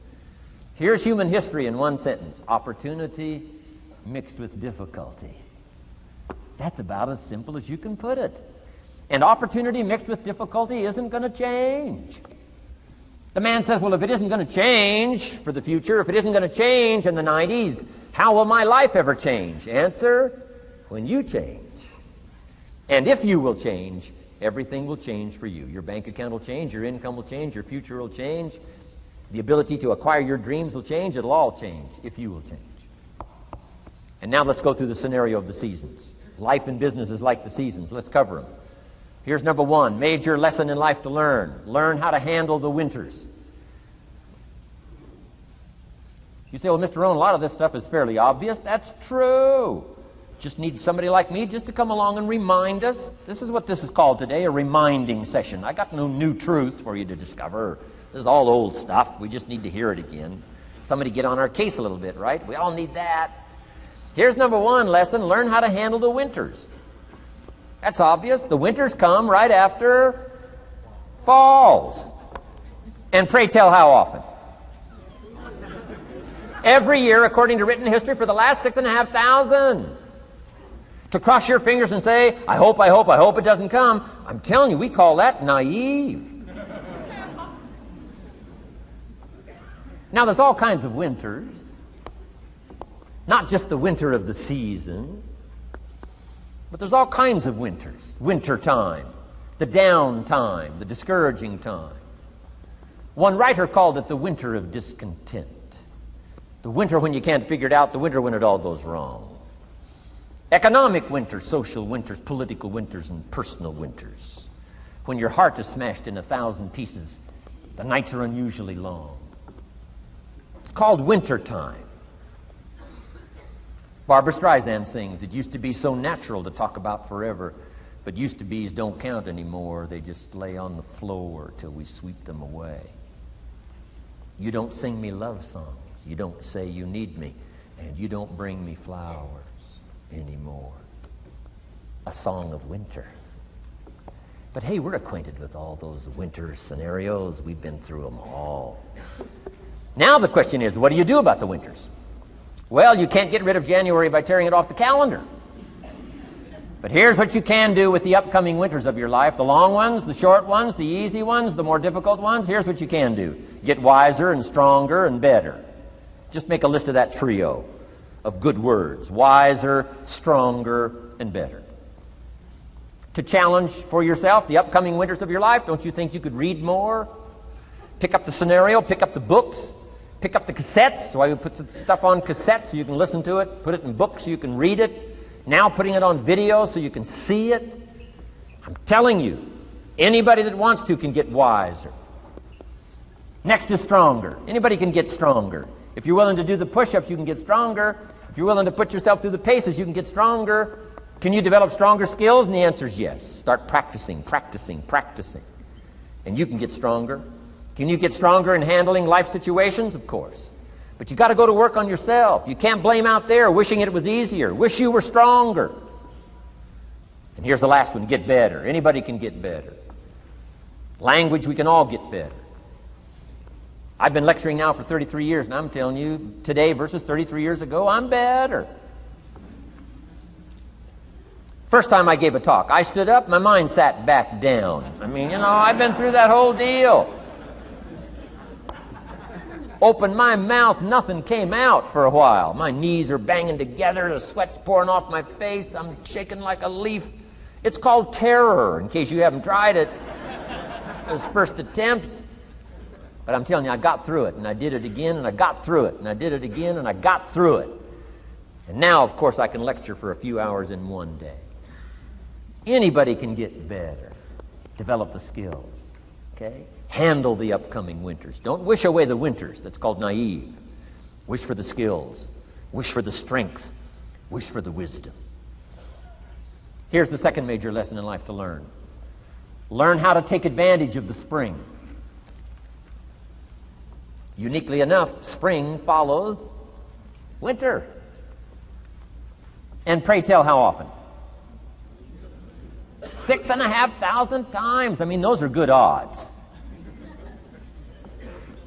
S1: Here's human history in one sentence. Opportunity mixed with difficulty. That's about as simple as you can put it. And opportunity mixed with difficulty isn't going to change. The man says, well, if it isn't going to change for the future, if it isn't going to change in the 90s, how will my life ever change? Answer, when you change. And if you will change, everything will change for you. Your bank account will change, your income will change, your future will change. The ability to acquire your dreams will change. It'll all change if you will change. And now let's go through the scenario of the seasons. Life and business is like the seasons. Let's cover them. Here's number one, major lesson in life to learn. Learn how to handle the winters. You say, well, Mr. Rohn, a lot of this stuff is fairly obvious. That's true. Just need somebody like me just to come along and remind us. This is what this is called today, a reminding session. I got no new truth for you to discover. This is all old stuff. We just need to hear it again. Somebody get on our case a little bit, right? We all need that. Here's number one lesson. Learn how to handle the winters. That's obvious. The winters come right after falls. And pray tell how often? Every year, according to written history, for the last 6,500. To cross your fingers and say, I hope it doesn't come. I'm telling you, we call that naive. Now, there's all kinds of winters. Not just the winter of the season, but there's all kinds of winters. Winter time, the down time, the discouraging time. One writer called it the winter of discontent. The winter when you can't figure it out, the winter when it all goes wrong. Economic winters, social winters, political winters, and personal winters. When your heart is smashed in 1,000 pieces, the nights are unusually long. It's called winter time. Barbara Streisand sings, it used to be so natural to talk about forever, but used to be's don't count anymore. They just lay on the floor till we sweep them away. You don't sing me love songs. You don't say you need me, and you don't bring me flowers anymore. A song of winter. But hey, we're acquainted with all those winter scenarios. We've been through them all. Now the question is, what do you do about the winters? Well, you can't get rid of January by tearing it off the calendar. But here's what you can do with the upcoming winters of your life. The long ones, the short ones, the easy ones, the more difficult ones. Here's what you can do. Get wiser and stronger and better. Just make a list of that trio of good words. Wiser, stronger, and better. To challenge for yourself the upcoming winters of your life, don't you think you could read more? Pick up the scenario, pick up the books, pick up the cassettes. So I would put some stuff on cassettes so you can listen to it, put it in books so you can read it. Now putting it on video so you can see it. I'm telling you, anybody that wants to can get wiser. Next is stronger. Anybody can get stronger. If you're willing to do the push-ups, you can get stronger. If you're willing to put yourself through the paces, you can get stronger. Can you develop stronger skills? And the answer is yes. Start practicing, practicing, practicing. And you can get stronger. Can you get stronger in handling life situations? Of course. But you got to go to work on yourself. You can't blame out there wishing it was easier. Wish you were stronger. And here's the last one, get better. Anybody can get better. Language, we can all get better. I've been lecturing now for 33 years, and I'm telling you, today versus 33 years ago, I'm better. First time I gave a talk, I stood up, my mind sat back down. I mean, I've been through that whole deal. Opened my mouth, nothing came out for a while. My knees are banging together, the sweat's pouring off my face, I'm shaking like a leaf. It's called terror, in case you haven't tried it. Those first attempts. But I'm telling you, I got through it, and I did it again, and I got through it, and I did it again, and I got through it. And now, of course, I can lecture for a few hours in one day. Anybody can get better. Develop the skills, okay? Handle the upcoming winters. Don't wish away the winters. That's called naive. Wish for the skills. Wish for the strength. Wish for the wisdom. Here's the second major lesson in life to learn. Learn how to take advantage of the spring. Uniquely enough, spring follows winter. And pray tell, how often? 6,500 times. I mean, those are good odds.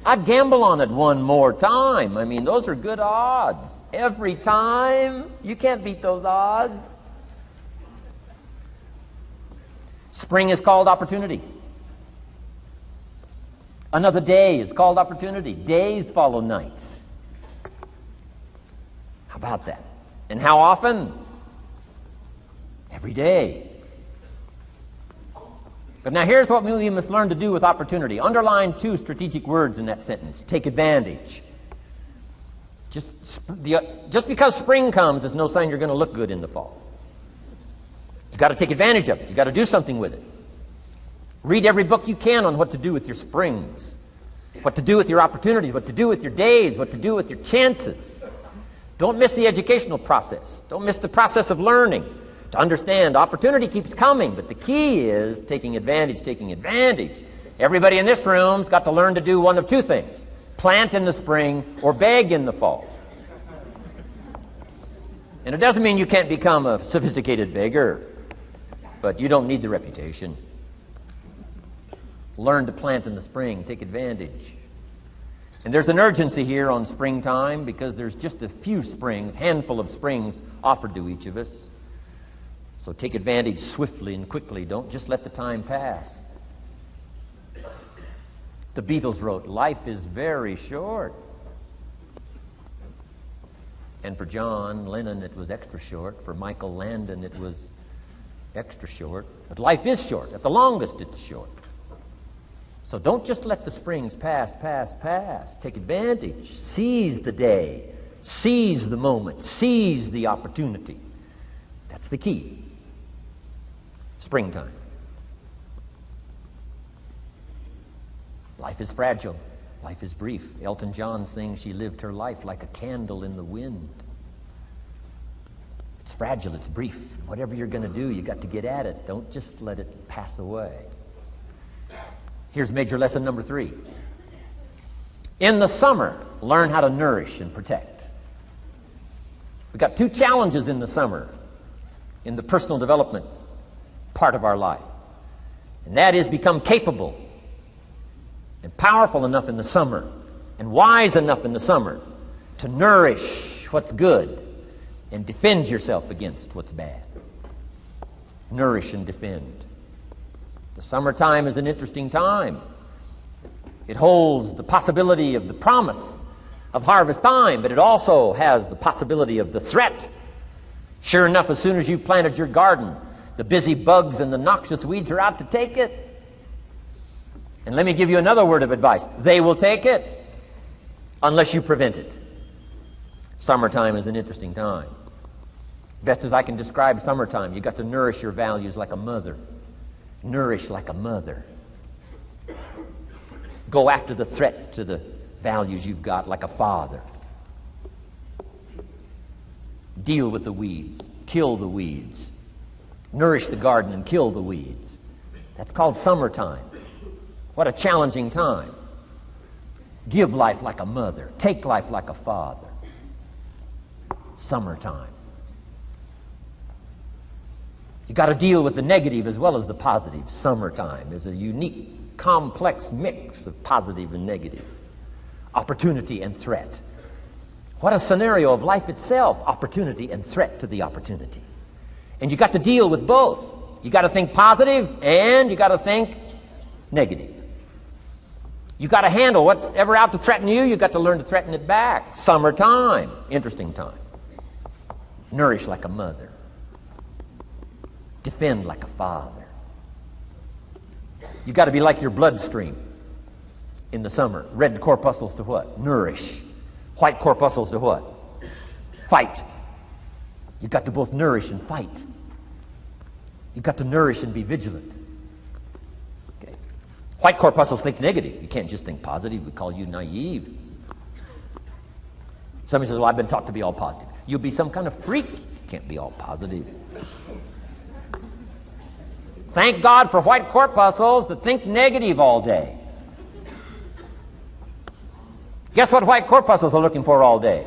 S1: I'd gamble on it one more time. I mean, those are good odds. Every time. You can't beat those odds. Spring is called opportunity. Another day is called opportunity. Days follow nights. How about that? And how often? Every day. But now here's what we must learn to do with opportunity. Underline two strategic words in that sentence. Take advantage. Just because spring comes is no sign you're going to look good in the fall. You've got to take advantage of it. You've got to do something with it. Read every book you can on what to do with your springs, what to do with your opportunities, what to do with your days, what to do with your chances. Don't miss the educational process. Don't miss the process of learning. To understand, opportunity keeps coming, but the key is taking advantage, taking advantage. Everybody in this room's got to learn to do one of two things: plant in the spring or beg in the fall. And it doesn't mean you can't become a sophisticated beggar, but you don't need the reputation. Learn to plant in the spring, take advantage. And there's an urgency here on springtime because there's just a few springs, handful of springs offered to each of us. So take advantage swiftly and quickly. Don't just let the time pass. The Beatles wrote, "Life is very short." And for John Lennon, it was extra short. For Michael Landon, it was extra short. But life is short. At the longest, it's short. So don't just let the springs pass. Take advantage. Seize the day. Seize the moment. Seize the opportunity. That's the key. Springtime. Life is fragile. Life is brief. Elton John sings, "She lived her life like a candle in the wind." It's fragile. It's brief. Whatever you're going to do, you got to get at it. Don't just let it pass away. Here's major lesson number 3. In the summer, learn how to nourish and protect. We've got 2 challenges in the summer in the personal development part of our life. And that is become capable and powerful enough in the summer and wise enough in the summer to nourish what's good and defend yourself against what's bad. Nourish and defend. The summertime is an interesting time. It holds the possibility of the promise of harvest time, but it also has the possibility of the threat. Sure enough, as soon as you've planted your garden, the busy bugs and the noxious weeds are out to take it. And let me give you another word of advice. They will take it unless you prevent it. Summertime is an interesting time. Best as I can describe summertime, you got to nourish your values like a mother. Nourish like a mother. Go after the threat to the values you've got like a father. Deal with the weeds. Kill the weeds. Nourish the garden and kill the weeds. That's called summertime. What a challenging time. Give life like a mother. Take life like a father. Summertime. You got to deal with the negative as well as the positive. Summertime is a unique, complex mix of positive and negative. Opportunity and threat. What a scenario of life itself. Opportunity and threat to the opportunity. And you got to deal with both. You got to think positive and you got to think negative. You got to handle what's ever out to threaten you. You got to learn to threaten it back. Summertime. Interesting time. Nourish like a mother. Defend like a father. You got to be like your bloodstream in the summer. Red corpuscles to what? Nourish. White corpuscles to what? Fight. You got to both nourish and fight. You got to nourish and be vigilant. Okay. White corpuscles think negative. You can't just think positive. We call you naive. Somebody says, well, I've been taught to be all positive. You'll be some kind of freak. You can't be all positive. Thank God for white corpuscles that think negative all day. Guess what white corpuscles are looking for all day?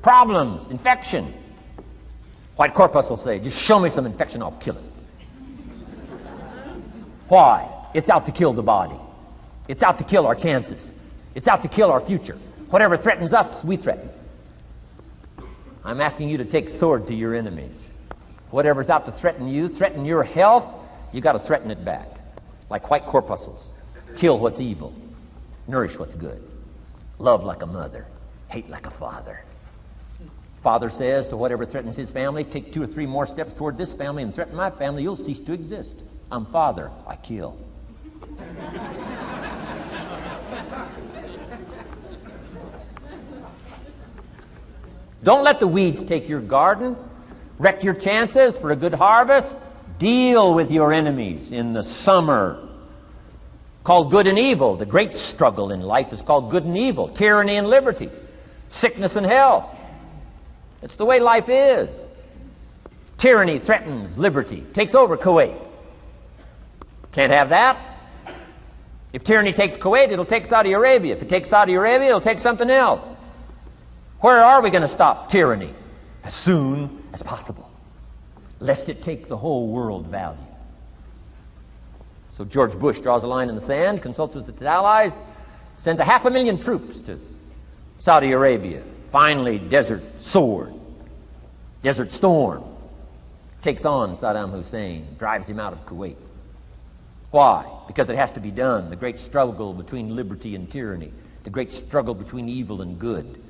S1: Problems, infection. White corpuscles say, just show me some infection, I'll kill it. Why? It's out to kill the body. It's out to kill our chances. It's out to kill our future. Whatever threatens us, we threaten. I'm asking you to take sword to your enemies. Whatever's out to threaten you, threaten your health, you got to threaten it back. Like white corpuscles. Kill what's evil. Nourish what's good. Love like a mother. Hate like a father. Father says to whatever threatens his family, take 2 or 3 more steps toward this family and threaten my family, you'll cease to exist. I'm father. I kill. Don't let the weeds take your garden. Wreck your chances for a good harvest. Deal with your enemies in the summer. Called good and evil. The great struggle in life is called good and evil. Tyranny and liberty. Sickness and health. It's the way life is. Tyranny threatens liberty. Takes over Kuwait. Can't have that. If tyranny takes Kuwait, it'll take Saudi Arabia. If it takes Saudi Arabia, it'll take something else. Where are we going to stop tyranny? As soon as possible, lest it take the whole world value. So George Bush draws a line in the sand, consults with its allies, sends 500,000 troops to Saudi Arabia. Finally, Desert Sword, Desert Storm, takes on Saddam Hussein, drives him out of Kuwait. Why? Because it has to be done. The great struggle between liberty and tyranny, the great struggle between evil and good.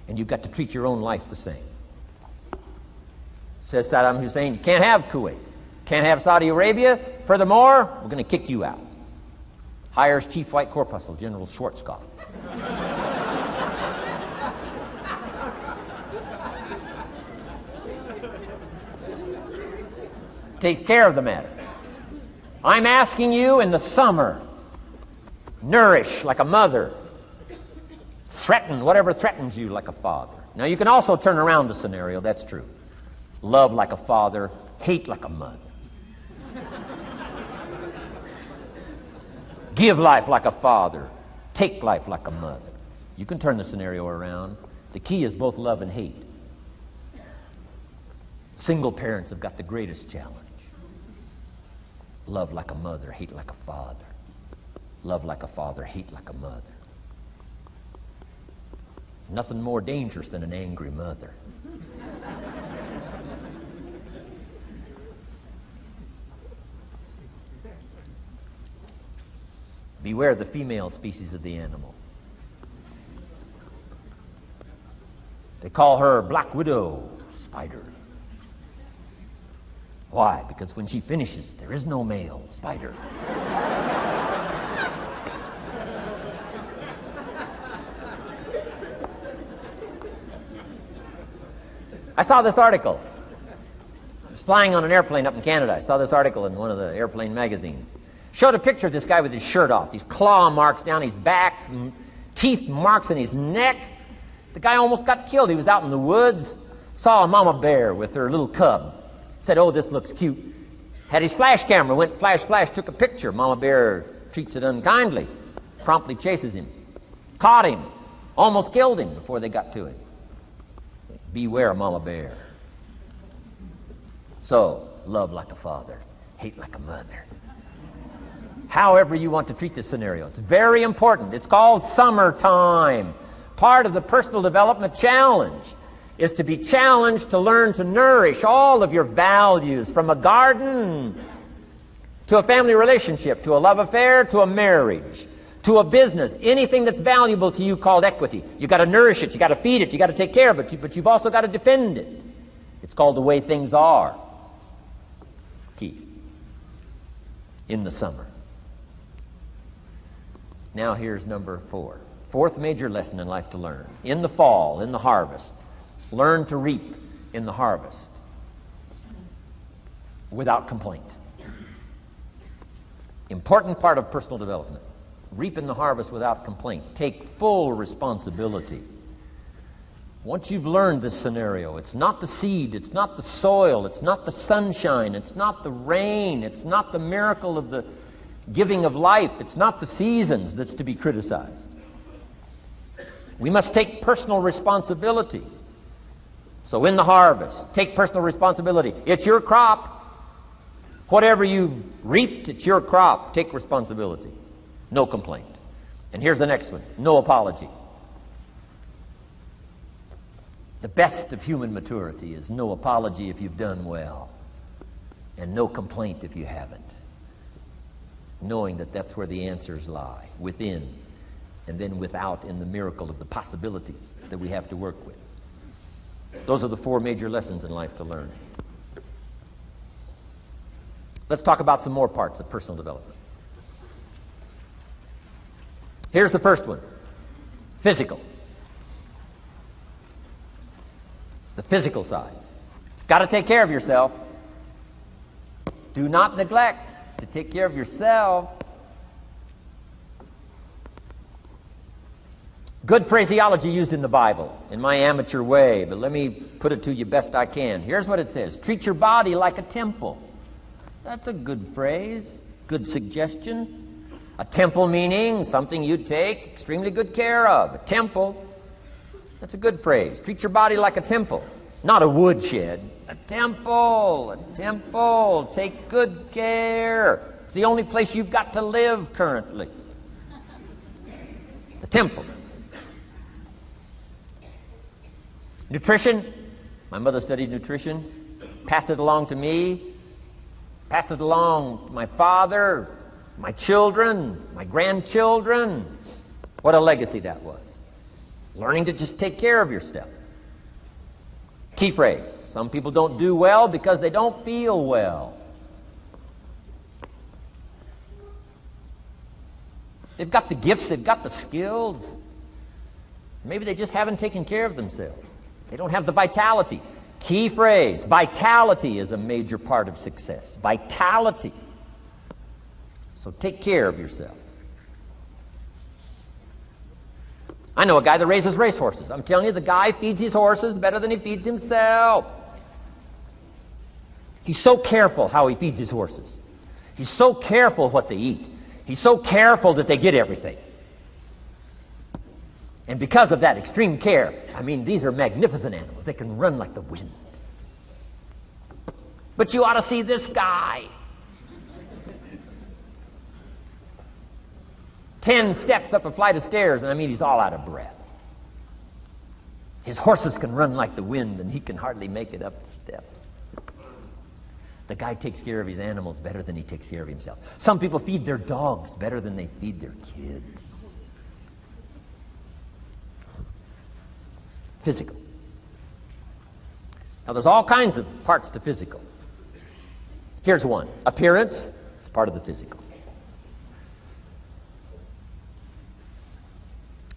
S1: And you've got to treat your own life the same. Says Saddam Hussein, you can't have Kuwait, can't have Saudi Arabia. Furthermore, we're going to kick you out. Hires Chief White Corpuscle, General Schwarzkopf. Takes care of the matter. I'm asking you in the summer, nourish like a mother. Threaten whatever threatens you like a father. Now you can also turn around the scenario, that's true. Love like a father, hate like a mother. Give life like a father, take life like a mother. You can turn the scenario around. The key is both love and hate. Single parents have got the greatest challenge. Love like a mother, hate like a father. Love like a father, hate like a mother. Nothing more dangerous than an angry mother. Beware the female species of the animal. They call her Black Widow spider. Why? Because when she finishes, there is no male spider. I saw this article. I was flying on an airplane up in Canada. I saw this article in one of the airplane magazines. Showed a picture of this guy with his shirt off, these claw marks down his back, teeth marks in his neck. The guy almost got killed. He was out in the woods, saw a mama bear with her little cub. Said, oh, this looks cute. Had his flash camera, went flash, flash, took a picture. Mama bear treats it unkindly, promptly chases him. Caught him, almost killed him before they got to him. Beware mama bear. So, love like a father, hate like a mother. However you want to treat this scenario, it's very important. It's called summertime. Part of the personal development challenge is to be challenged to learn to nourish all of your values, from a garden to a family relationship, to a love affair, to a marriage, to a business, anything that's valuable to you called equity. You've got to nourish it, you've got to feed it, you've got to take care of it, but you've also got to defend it. It's called the way things are. Key. In the summer. Now here's number 4. Fourth major lesson in life to learn. In the fall, in the harvest, learn to reap in the harvest without complaint. Important part of personal development. Reap in the harvest without complaint. Take full responsibility Once you've learned this scenario, it's not the seed, it's not the soil, it's not the sunshine, it's not the rain, it's not the miracle of the giving of life, it's not the seasons that's to be criticized. We must take personal responsibility. So in the harvest, take personal responsibility. It's your crop. Whatever you've reaped, it's your crop. Take responsibility. No complaint. And here's the next one. No apology. The best of human maturity is no apology if you've done well, and no complaint if you haven't. Knowing that that's where the answers lie, within, and then without in the miracle of the possibilities that we have to work with. Those are the 4 major lessons in life to learn. Let's talk about some more parts of personal development. Here's the first one. Physical. The physical side. Got to take care of yourself. Do not neglect to take care of yourself. Good phraseology used in the Bible, in my amateur way, but let me put it to you best I can. Here's what it says. Treat your body like a temple. That's a good phrase, good suggestion. A temple meaning something you take extremely good care of. A temple, that's a good phrase. Treat your body like a temple, not a woodshed. A temple, a temple. Take good care. It's the only place you've got to live currently. The temple. Nutrition. My mother studied nutrition, passed it along to me, passed it along to my father, my children, my grandchildren. What a legacy that was. Learning to just take care of yourself. Key phrase. Some people don't do well because they don't feel well. They've got the gifts, they've got the skills. Maybe they just haven't taken care of themselves. They don't have the vitality. Key phrase. Vitality is a major part of success. Vitality. So take care of yourself. I know a guy that raises racehorses. I'm telling you, the guy feeds his horses better than he feeds himself. He's so careful how he feeds his horses. He's so careful what they eat. He's so careful that they get everything. And because of that extreme care, I mean, these are magnificent animals. They can run like the wind. But you ought to see this guy. 10 steps up a flight of stairs, and I mean, he's all out of breath. His horses can run like the wind, and he can hardly make it up the steps. The guy takes care of his animals better than he takes care of himself. Some people feed their dogs better than they feed their kids. Physical. Now, there's all kinds of parts to physical. Here's one. Appearance is part of the physical.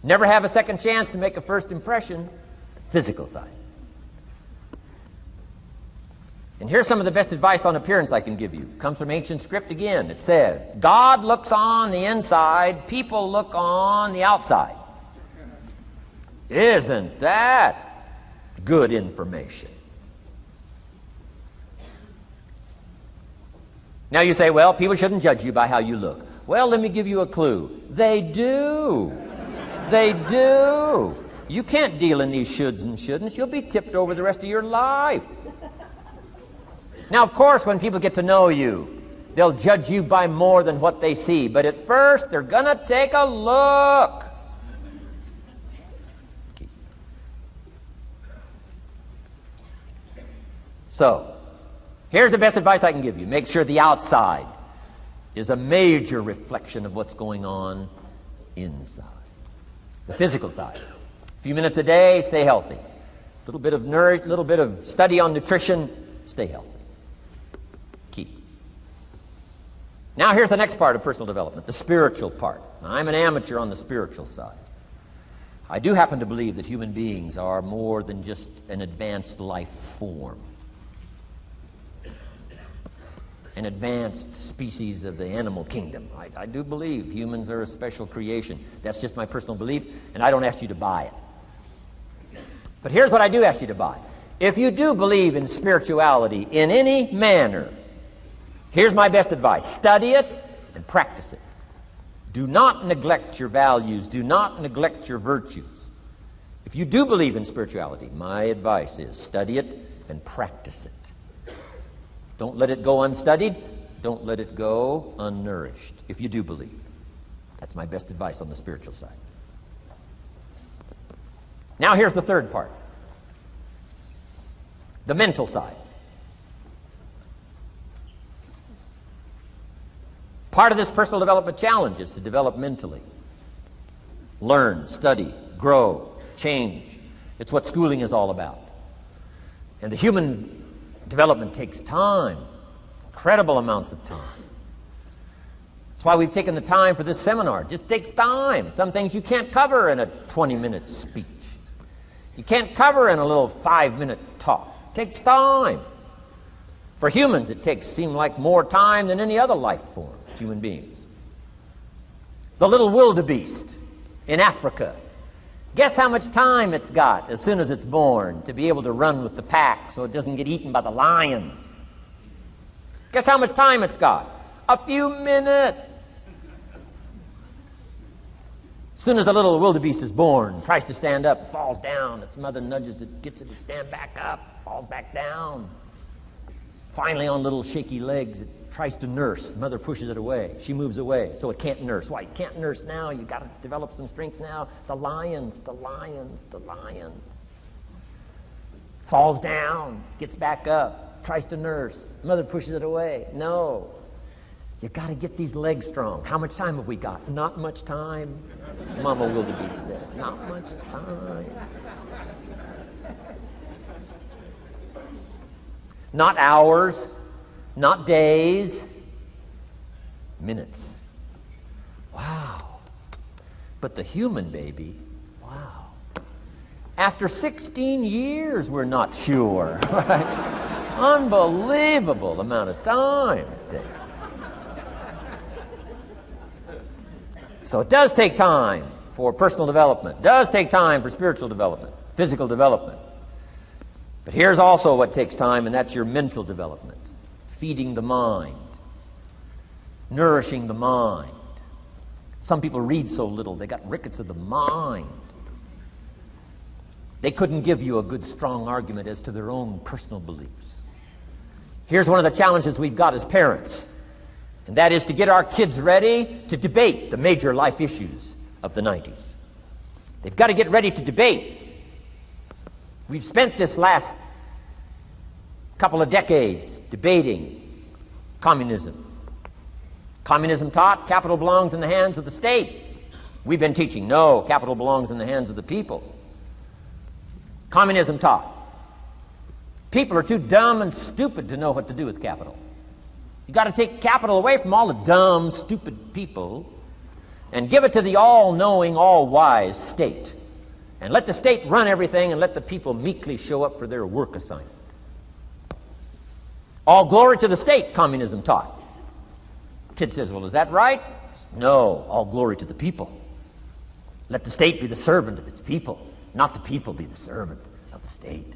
S1: Never have a second chance to make a first impression. The physical side. And here's some of the best advice on appearance I can give you. It comes from ancient script again. It says, God looks on the inside, people look on the outside. Isn't that good information? Now you say, well, people shouldn't judge you by how you look. Well, let me give you a clue. They do. They do. You can't deal in these shoulds and shouldn'ts. You'll be tipped over the rest of your life. Now, of course, when people get to know you, they'll judge you by more than what they see. But at first, they're going to take a look. So, here's the best advice I can give you. Make sure the outside is a major reflection of what's going on inside. The physical side. A few minutes a day, stay healthy. A little bit of study on nutrition, stay healthy. Key. Now here's the next part of personal development, the spiritual part. Now, I'm an amateur on the spiritual side. I do happen to believe that human beings are more than just an advanced life form. An advanced species of the animal kingdom. I do believe humans are a special creation. That's just my personal belief, and I don't ask you to buy it. But here's what I do ask you to buy. If you do believe in spirituality in any manner, here's my best advice. Study it and practice it. Do not neglect your values. Do not neglect your virtues. If you do believe in spirituality, my advice is study it and practice it. Don't let it go unstudied. Don't let it go unnourished, if you do believe. That's my best advice on the spiritual side. Now here's the third part. The mental side. Part of this personal development challenge is to develop mentally. Learn, study, grow, change. It's what schooling is all about. And the human development takes time, incredible amounts of time. That's why we've taken the time for this seminar. It just takes time. Some things you can't cover in a 20-minute speech. You can't cover in a little 5-minute talk. It takes time. For humans, it seems like more time than any other life form, human beings. The little wildebeest in Africa. Guess how much time it's got as soon as it's born to be able to run with the pack so it doesn't get eaten by the lions? Guess how much time it's got? A few minutes. As soon as the little wildebeest is born, tries to stand up, falls down. Its mother nudges it, gets it to stand back up, falls back down. Finally, on little shaky legs, it tries to nurse. Mother pushes it away. She moves away, so it can't nurse. Why? You can't nurse now. You've got to develop some strength now. The lions. Falls down, gets back up, tries to nurse. Mother pushes it away. No. You got to get these legs strong. How much time have we got? Not much time. Mama Wildebeest says, not much time. Not hours, not days, minutes. Wow. But the human baby, wow. After 16 years, we're not sure. Right? Unbelievable amount of time it takes. So it does take time for personal development. It does take time for spiritual development, physical development. But here's also what takes time, and that's your mental development. Feeding the mind. Nourishing the mind. Some people read so little, they got rickets of the mind. They couldn't give you a good, strong argument as to their own personal beliefs. Here's one of the challenges we've got as parents, and that is to get our kids ready to debate the major life issues of the 90s. They've got to get ready to debate. We've spent this last couple of decades debating communism. Communism taught capital belongs in the hands of the state. We've been teaching, no, capital belongs in the hands of the people. Communism taught people are too dumb and stupid to know what to do with capital. You've got to take capital away from all the dumb, stupid people and give it to the all-knowing, all-wise state. And let the state run everything and let the people meekly show up for their work assignment. All glory to the state, communism taught. Kid says, well, is that right? No, all glory to the people. Let the state be the servant of its people, not the people be the servant of the state.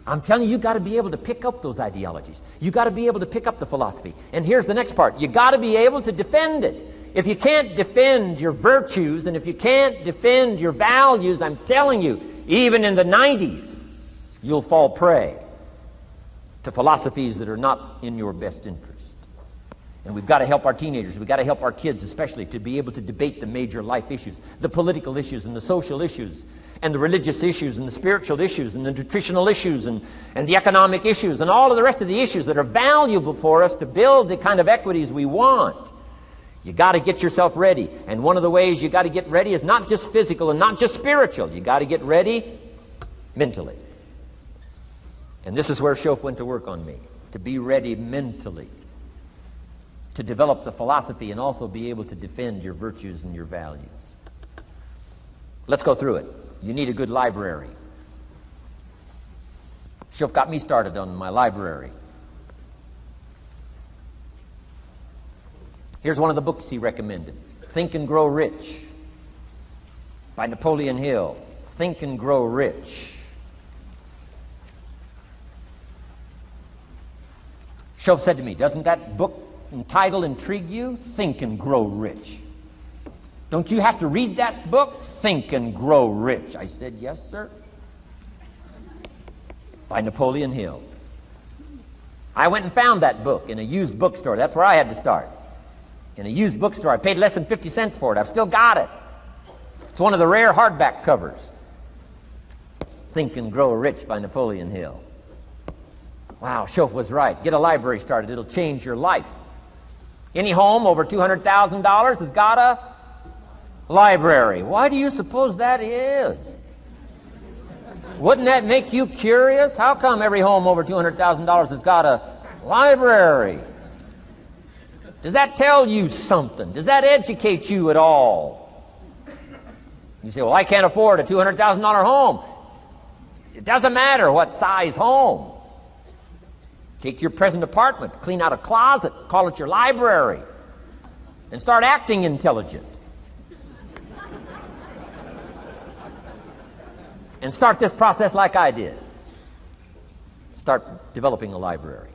S1: I'm telling you, you've got to be able to pick up those ideologies. You've got to be able to pick up the philosophy. And here's the next part. You've got to be able to defend it. If you can't defend your virtues and if you can't defend your values, I'm telling you, even in the 90s, you'll fall prey to philosophies that are not in your best interest. And we've got to help our teenagers, we've got to help our kids especially to be able to debate the major life issues, the political issues and the social issues and the religious issues and the spiritual issues and the nutritional issues and the economic issues and all of the rest of the issues that are valuable for us to build the kind of equities we want. You got to get yourself ready. And one of the ways you got to get ready is not just physical and not just spiritual. You got to get ready mentally. And this is where Shoaff went to work on me, to be ready mentally, to develop the philosophy and also be able to defend your virtues and your values. Let's go through it. You need a good library. Shoaff got me started on my library. Here's one of the books he recommended. Think and Grow Rich by Napoleon Hill. Think and Grow Rich. Shoaff said to me, doesn't that book and title intrigue you? Think and Grow Rich. Don't you have to read that book? Think and Grow Rich. I said, yes, sir. By Napoleon Hill. I went and found that book in a used bookstore. That's where I had to start. In a used bookstore. I paid less than 50 cents for it. I've still got it. It's one of the rare hardback covers. Think and Grow Rich by Napoleon Hill. Wow, Shoaff was right. Get a library started. It'll change your life. Any home over $200,000 has got a library. Why do you suppose that is? Wouldn't that make you curious? How come every home over $200,000 has got a library? Does that tell you something? Does that educate you at all? You say, well, I can't afford a $200,000 home. It doesn't matter what size home. Take your present apartment, clean out a closet, call it your library, and start acting intelligent. And start this process like I did. Start developing a library.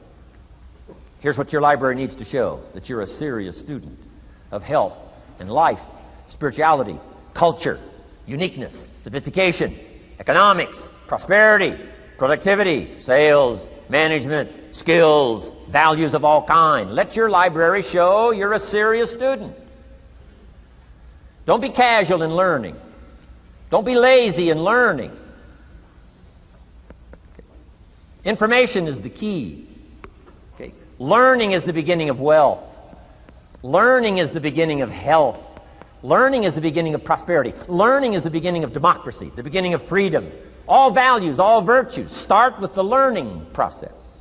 S1: Here's what your library needs to show: that you're a serious student of health and life, spirituality, culture, uniqueness, sophistication, economics, prosperity, productivity, sales, management, skills, values of all kinds. Let your library show you're a serious student. Don't be casual in learning. Don't be lazy in learning. Information is the key. Okay. Learning is the beginning of wealth. Learning is the beginning of health. Learning is the beginning of prosperity. Learning is the beginning of democracy, the beginning of freedom. All values, all virtues start with the learning process.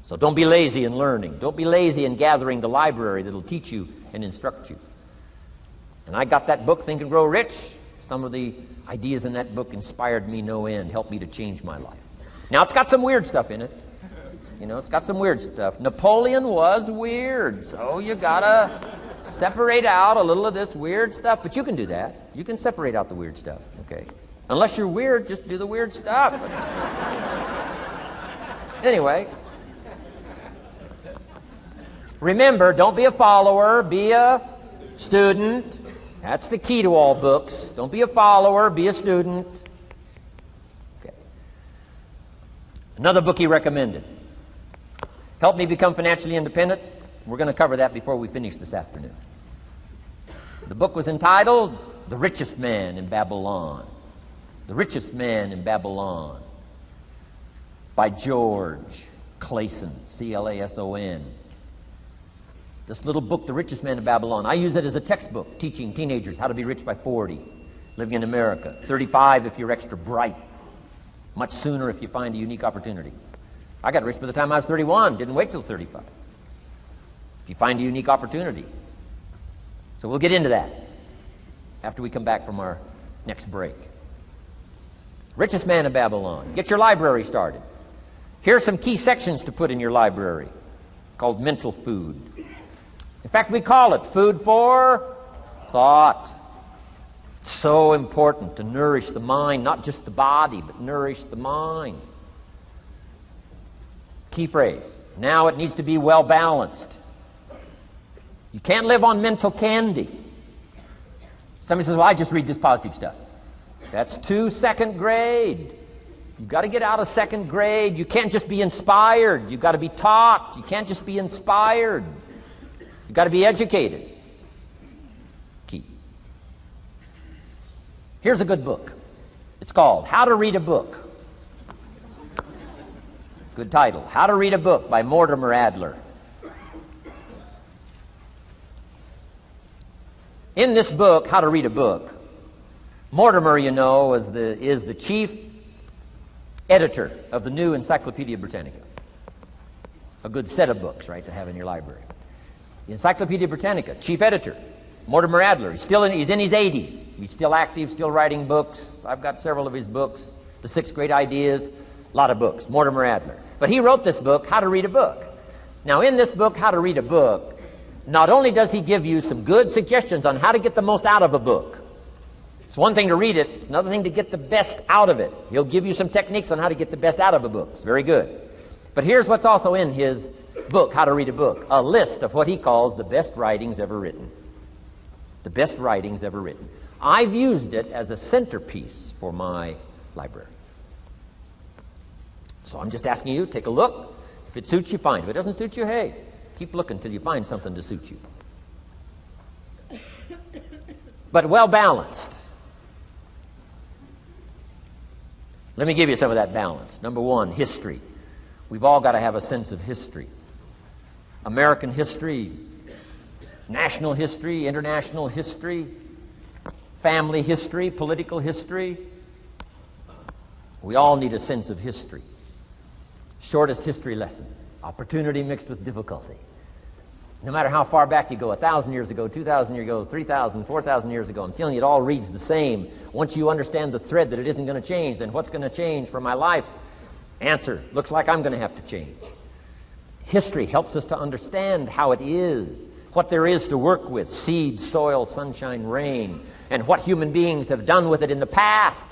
S1: So don't be lazy in learning. Don't be lazy in gathering the library that'll teach you and instruct you. And I got that book, Think and Grow Rich. Some of the ideas in that book inspired me no end, helped me to change my life. Now, it's got some weird stuff in it. You know, it's got some weird stuff. Napoleon was weird, so you gotta separate out a little of this weird stuff. But you can do that. You can separate out the weird stuff, okay? Unless you're weird, just do the weird stuff. Anyway, remember, don't be a follower, be a student. That's the key to all books. Don't be a follower, be a student. Okay. Another book he recommended. Help Me Become Financially Independent. We're going to cover that before we finish this afternoon. The book was entitled The Richest Man in Babylon. The Richest Man in Babylon by George Clason, C-L-A-S-O-N. This little book, The Richest Man in Babylon, I use it as a textbook teaching teenagers how to be rich by 40, living in America. 35 if you're extra bright. Much sooner if you find a unique opportunity. I got rich by the time I was 31, didn't wait till 35. If you find a unique opportunity. So we'll get into that after we come back from our next break. Richest Man in Babylon. Get your library started. Here are some key sections to put in your library called mental food. In fact, we call it food for thought. It's so important to nourish the mind, not just the body, but nourish the mind. Key phrase. Now it needs to be well balanced. You can't live on mental candy. Somebody says, well, I just read this positive stuff. That's too second grade. You've got to get out of second grade. You can't just be inspired. You've got to be taught. You can't just be inspired. You've got to be educated. Key. Here's a good book. It's called How to Read a Book. Good title. How to Read a Book by Mortimer Adler. In this book, How to Read a Book, Mortimer, you know, is the chief editor of the new Encyclopedia Britannica. A good set of books, right, to have in your library. The Encyclopedia Britannica, chief editor, Mortimer Adler. He's in his 80s. He's still active, still writing books. I've got several of his books. The 6 Great Ideas, a lot of books. Mortimer Adler. But he wrote this book, How to Read a Book. Now, in this book, How to Read a Book, not only does he give you some good suggestions on how to get the most out of a book, It's one thing to read it. It's another thing to get the best out of it. He'll give you some techniques on how to get the best out of a book. It's very good. But here's what's also in his book, How to Read a Book. A list of what he calls the best writings ever written. The best writings ever written. I've used it as a centerpiece for my library. So I'm just asking you, take a look. If it suits you, fine. If it doesn't suit you, hey, keep looking until you find something to suit you. But well balanced. Let me give you some of that balance. Number one, history. We've all got to have a sense of history. American history, national history, international history, family history, political history. We all need a sense of history. Shortest history lesson. Opportunity mixed with difficulty. No matter how far back you go, 1,000 years ago, 2,000 years ago, 3,000, 4,000 years ago, I'm telling you, it all reads the same. Once you understand the thread that it isn't going to change, then what's going to change for my life? Answer, looks like I'm going to have to change. History helps us to understand how it is, what there is to work with, seed, soil, sunshine, rain, and what human beings have done with it in the past.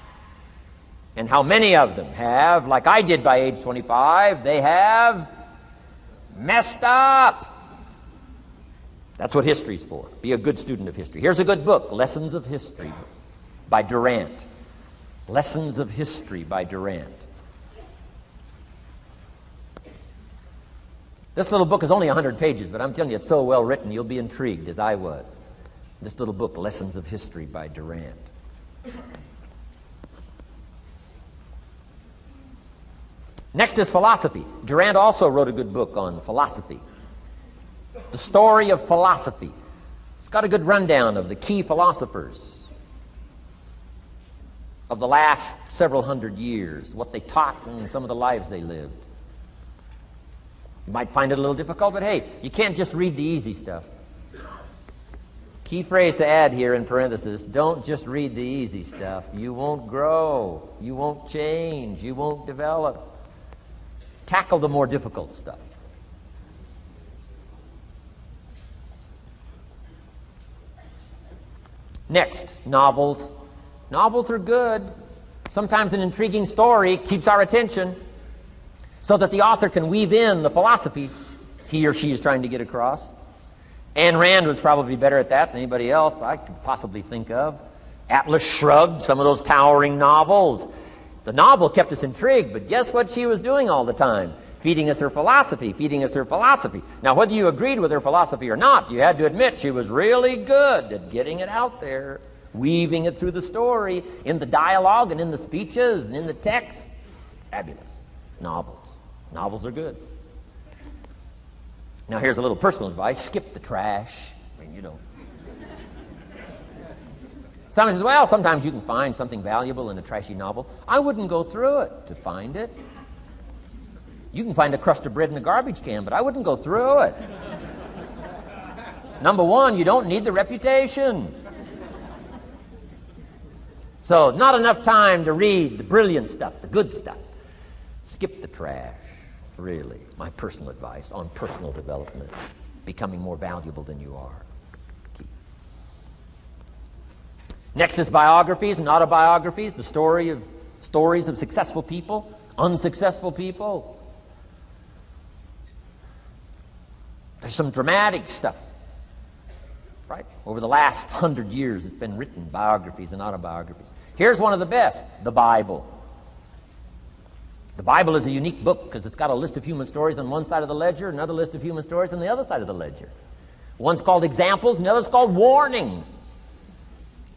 S1: And how many of them have, like I did by age 25, they have messed up. That's what history's for. Be a good student of history. Here's a good book, Lessons of History by Durant. Lessons of History by Durant. This little book is only 100 pages, but I'm telling you, it's so well written, you'll be intrigued, as I was. This little book, Lessons of History by Durant. Next is philosophy. Durant also wrote a good book on philosophy. The Story of Philosophy. It's got a good rundown of the key philosophers of the last several hundred years, what they taught and some of the lives they lived. You might find it a little difficult, but hey, you can't just read the easy stuff. Key phrase to add here in parentheses, don't just read the easy stuff. You won't grow. You won't change. You won't develop. Tackle the more difficult stuff. Next, novels. Novels are good. Sometimes an intriguing story keeps our attention so that the author can weave in the philosophy he or she is trying to get across. Ayn Rand was probably better at that than anybody else I could possibly think of. Atlas Shrugged, some of those towering novels. The novel kept us intrigued, but guess what she was doing all the time? Feeding us her philosophy, feeding us her philosophy. Now, whether you agreed with her philosophy or not, you had to admit she was really good at getting it out there, weaving it through the story, in the dialogue and in the speeches and in the text. Fabulous. Novels. Novels are good. Now, here's a little personal advice. Skip the trash. I mean, you know. Someone says, well, sometimes you can find something valuable in a trashy novel. I wouldn't go through it to find it. You can find a crust of bread in a garbage can, but I wouldn't go through it. Number one, you don't need the reputation. So, not enough time to read the brilliant stuff, the good stuff. Skip the trash, really. My personal advice on personal development, becoming more valuable than you are. Key. Next is biographies and autobiographies, the stories of successful people, unsuccessful people. There's some dramatic stuff, right? Over the last 100 years, it's been written, biographies and autobiographies. Here's one of the best, the Bible. The Bible is a unique book because it's got a list of human stories on one side of the ledger, another list of human stories on the other side of the ledger. One's called examples, and the other's called warnings.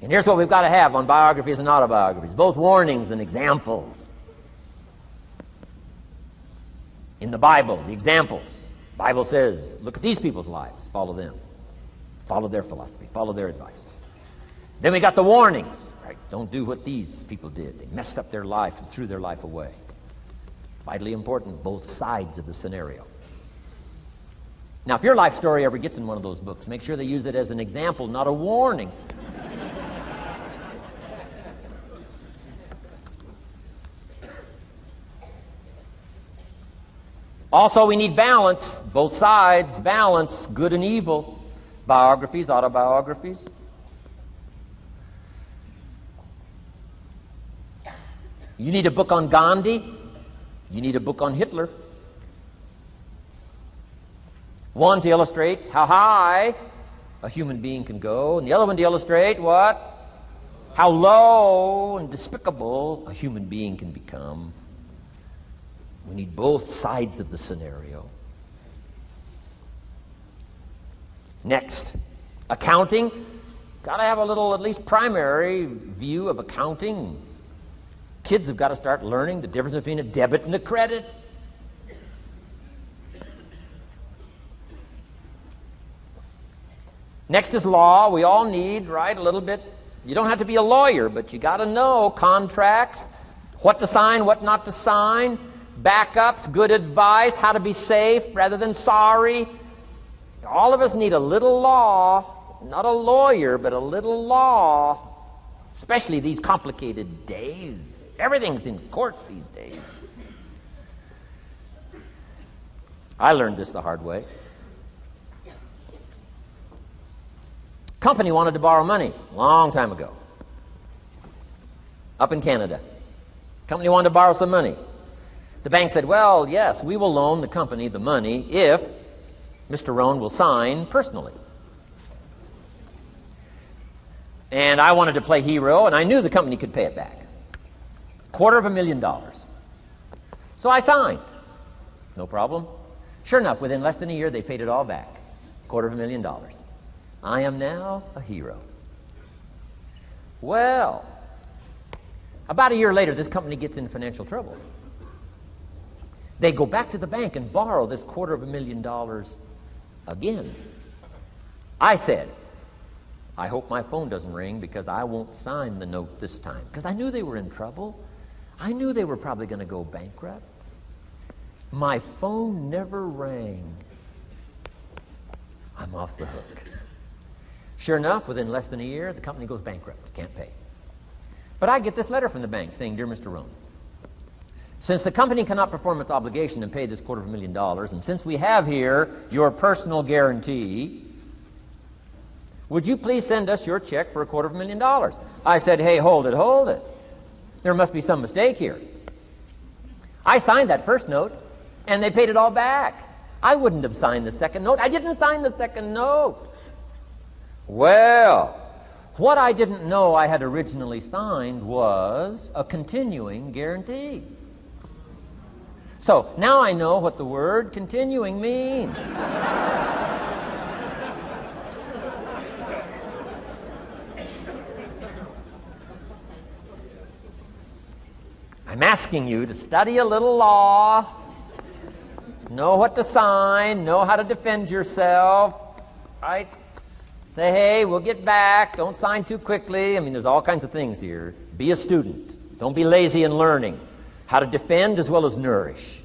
S1: And here's what we've got to have on biographies and autobiographies, both warnings and examples. In the Bible, the examples. The Bible says, look at these people's lives, follow them. Follow their philosophy, follow their advice. Then we got the warnings, right? Don't do what these people did. They messed up their life and threw their life away. Vitally important, both sides of the scenario. Now, if your life story ever gets in one of those books, make sure they use it as an example, not a warning. Also, we need balance, both sides, balance, good and evil, biographies, autobiographies. You need a book on Gandhi. You need a book on Hitler. One to illustrate how high a human being can go, and the other one to illustrate what? How low and despicable a human being can become. We need both sides of the scenario. Next, accounting. Got to have a little, at least primary view of accounting. Kids have got to start learning the difference between a debit and a credit. Next is law. We all need, right, a little bit. You don't have to be a lawyer, but you got to know contracts, what to sign, what not to sign, backups, good advice, how to be safe rather than sorry. All of us need a little law, not a lawyer, but a little law, especially these complicated days. Everything's in court these days. I learned this the hard way. Company wanted to borrow money a long time ago. Up in Canada. Company wanted to borrow some money. The bank said, well, yes, we will loan the company the money if Mr. Rohn will sign personally. And I wanted to play hero, and I knew the company could pay it back. $250,000. So I signed. No problem. Sure enough, within less than a year, they paid it all back. $250,000. I am now a hero. Well, about a year later, this company gets in financial trouble. They go back to the bank and borrow this $250,000 again. I said, I hope my phone doesn't ring because I won't sign the note this time. Because I knew they were in trouble. I knew they were probably going to go bankrupt. My phone never rang. I'm off the hook. Sure enough, within less than a year, the company goes bankrupt. Can't pay. But I get this letter from the bank saying, Dear Mr. Rohn, since the company cannot perform its obligation and pay this $250,000, and since we have here your personal guarantee, would you please send us your check for $250,000? I said, hey, hold it. There must be some mistake here. I signed that first note, and they paid it all back. I wouldn't have signed the second note. I didn't sign the second note. Well, what I didn't know I had originally signed was a continuing guarantee. So now I know what the word continuing means. I'm asking you to study a little law, know what to sign, know how to defend yourself, right? Say, hey, we'll get back. Don't sign too quickly. I mean, there's all kinds of things here. Be a student. Don't be lazy in learning. How to defend as well as nourish.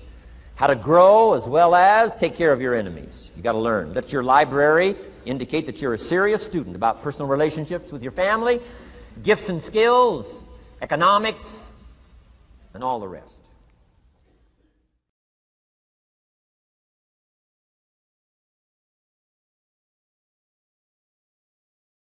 S1: How to grow as well as take care of your enemies. You got to learn. Let your library indicate that you're a serious student about personal relationships with your family, gifts and skills, economics, and all the rest.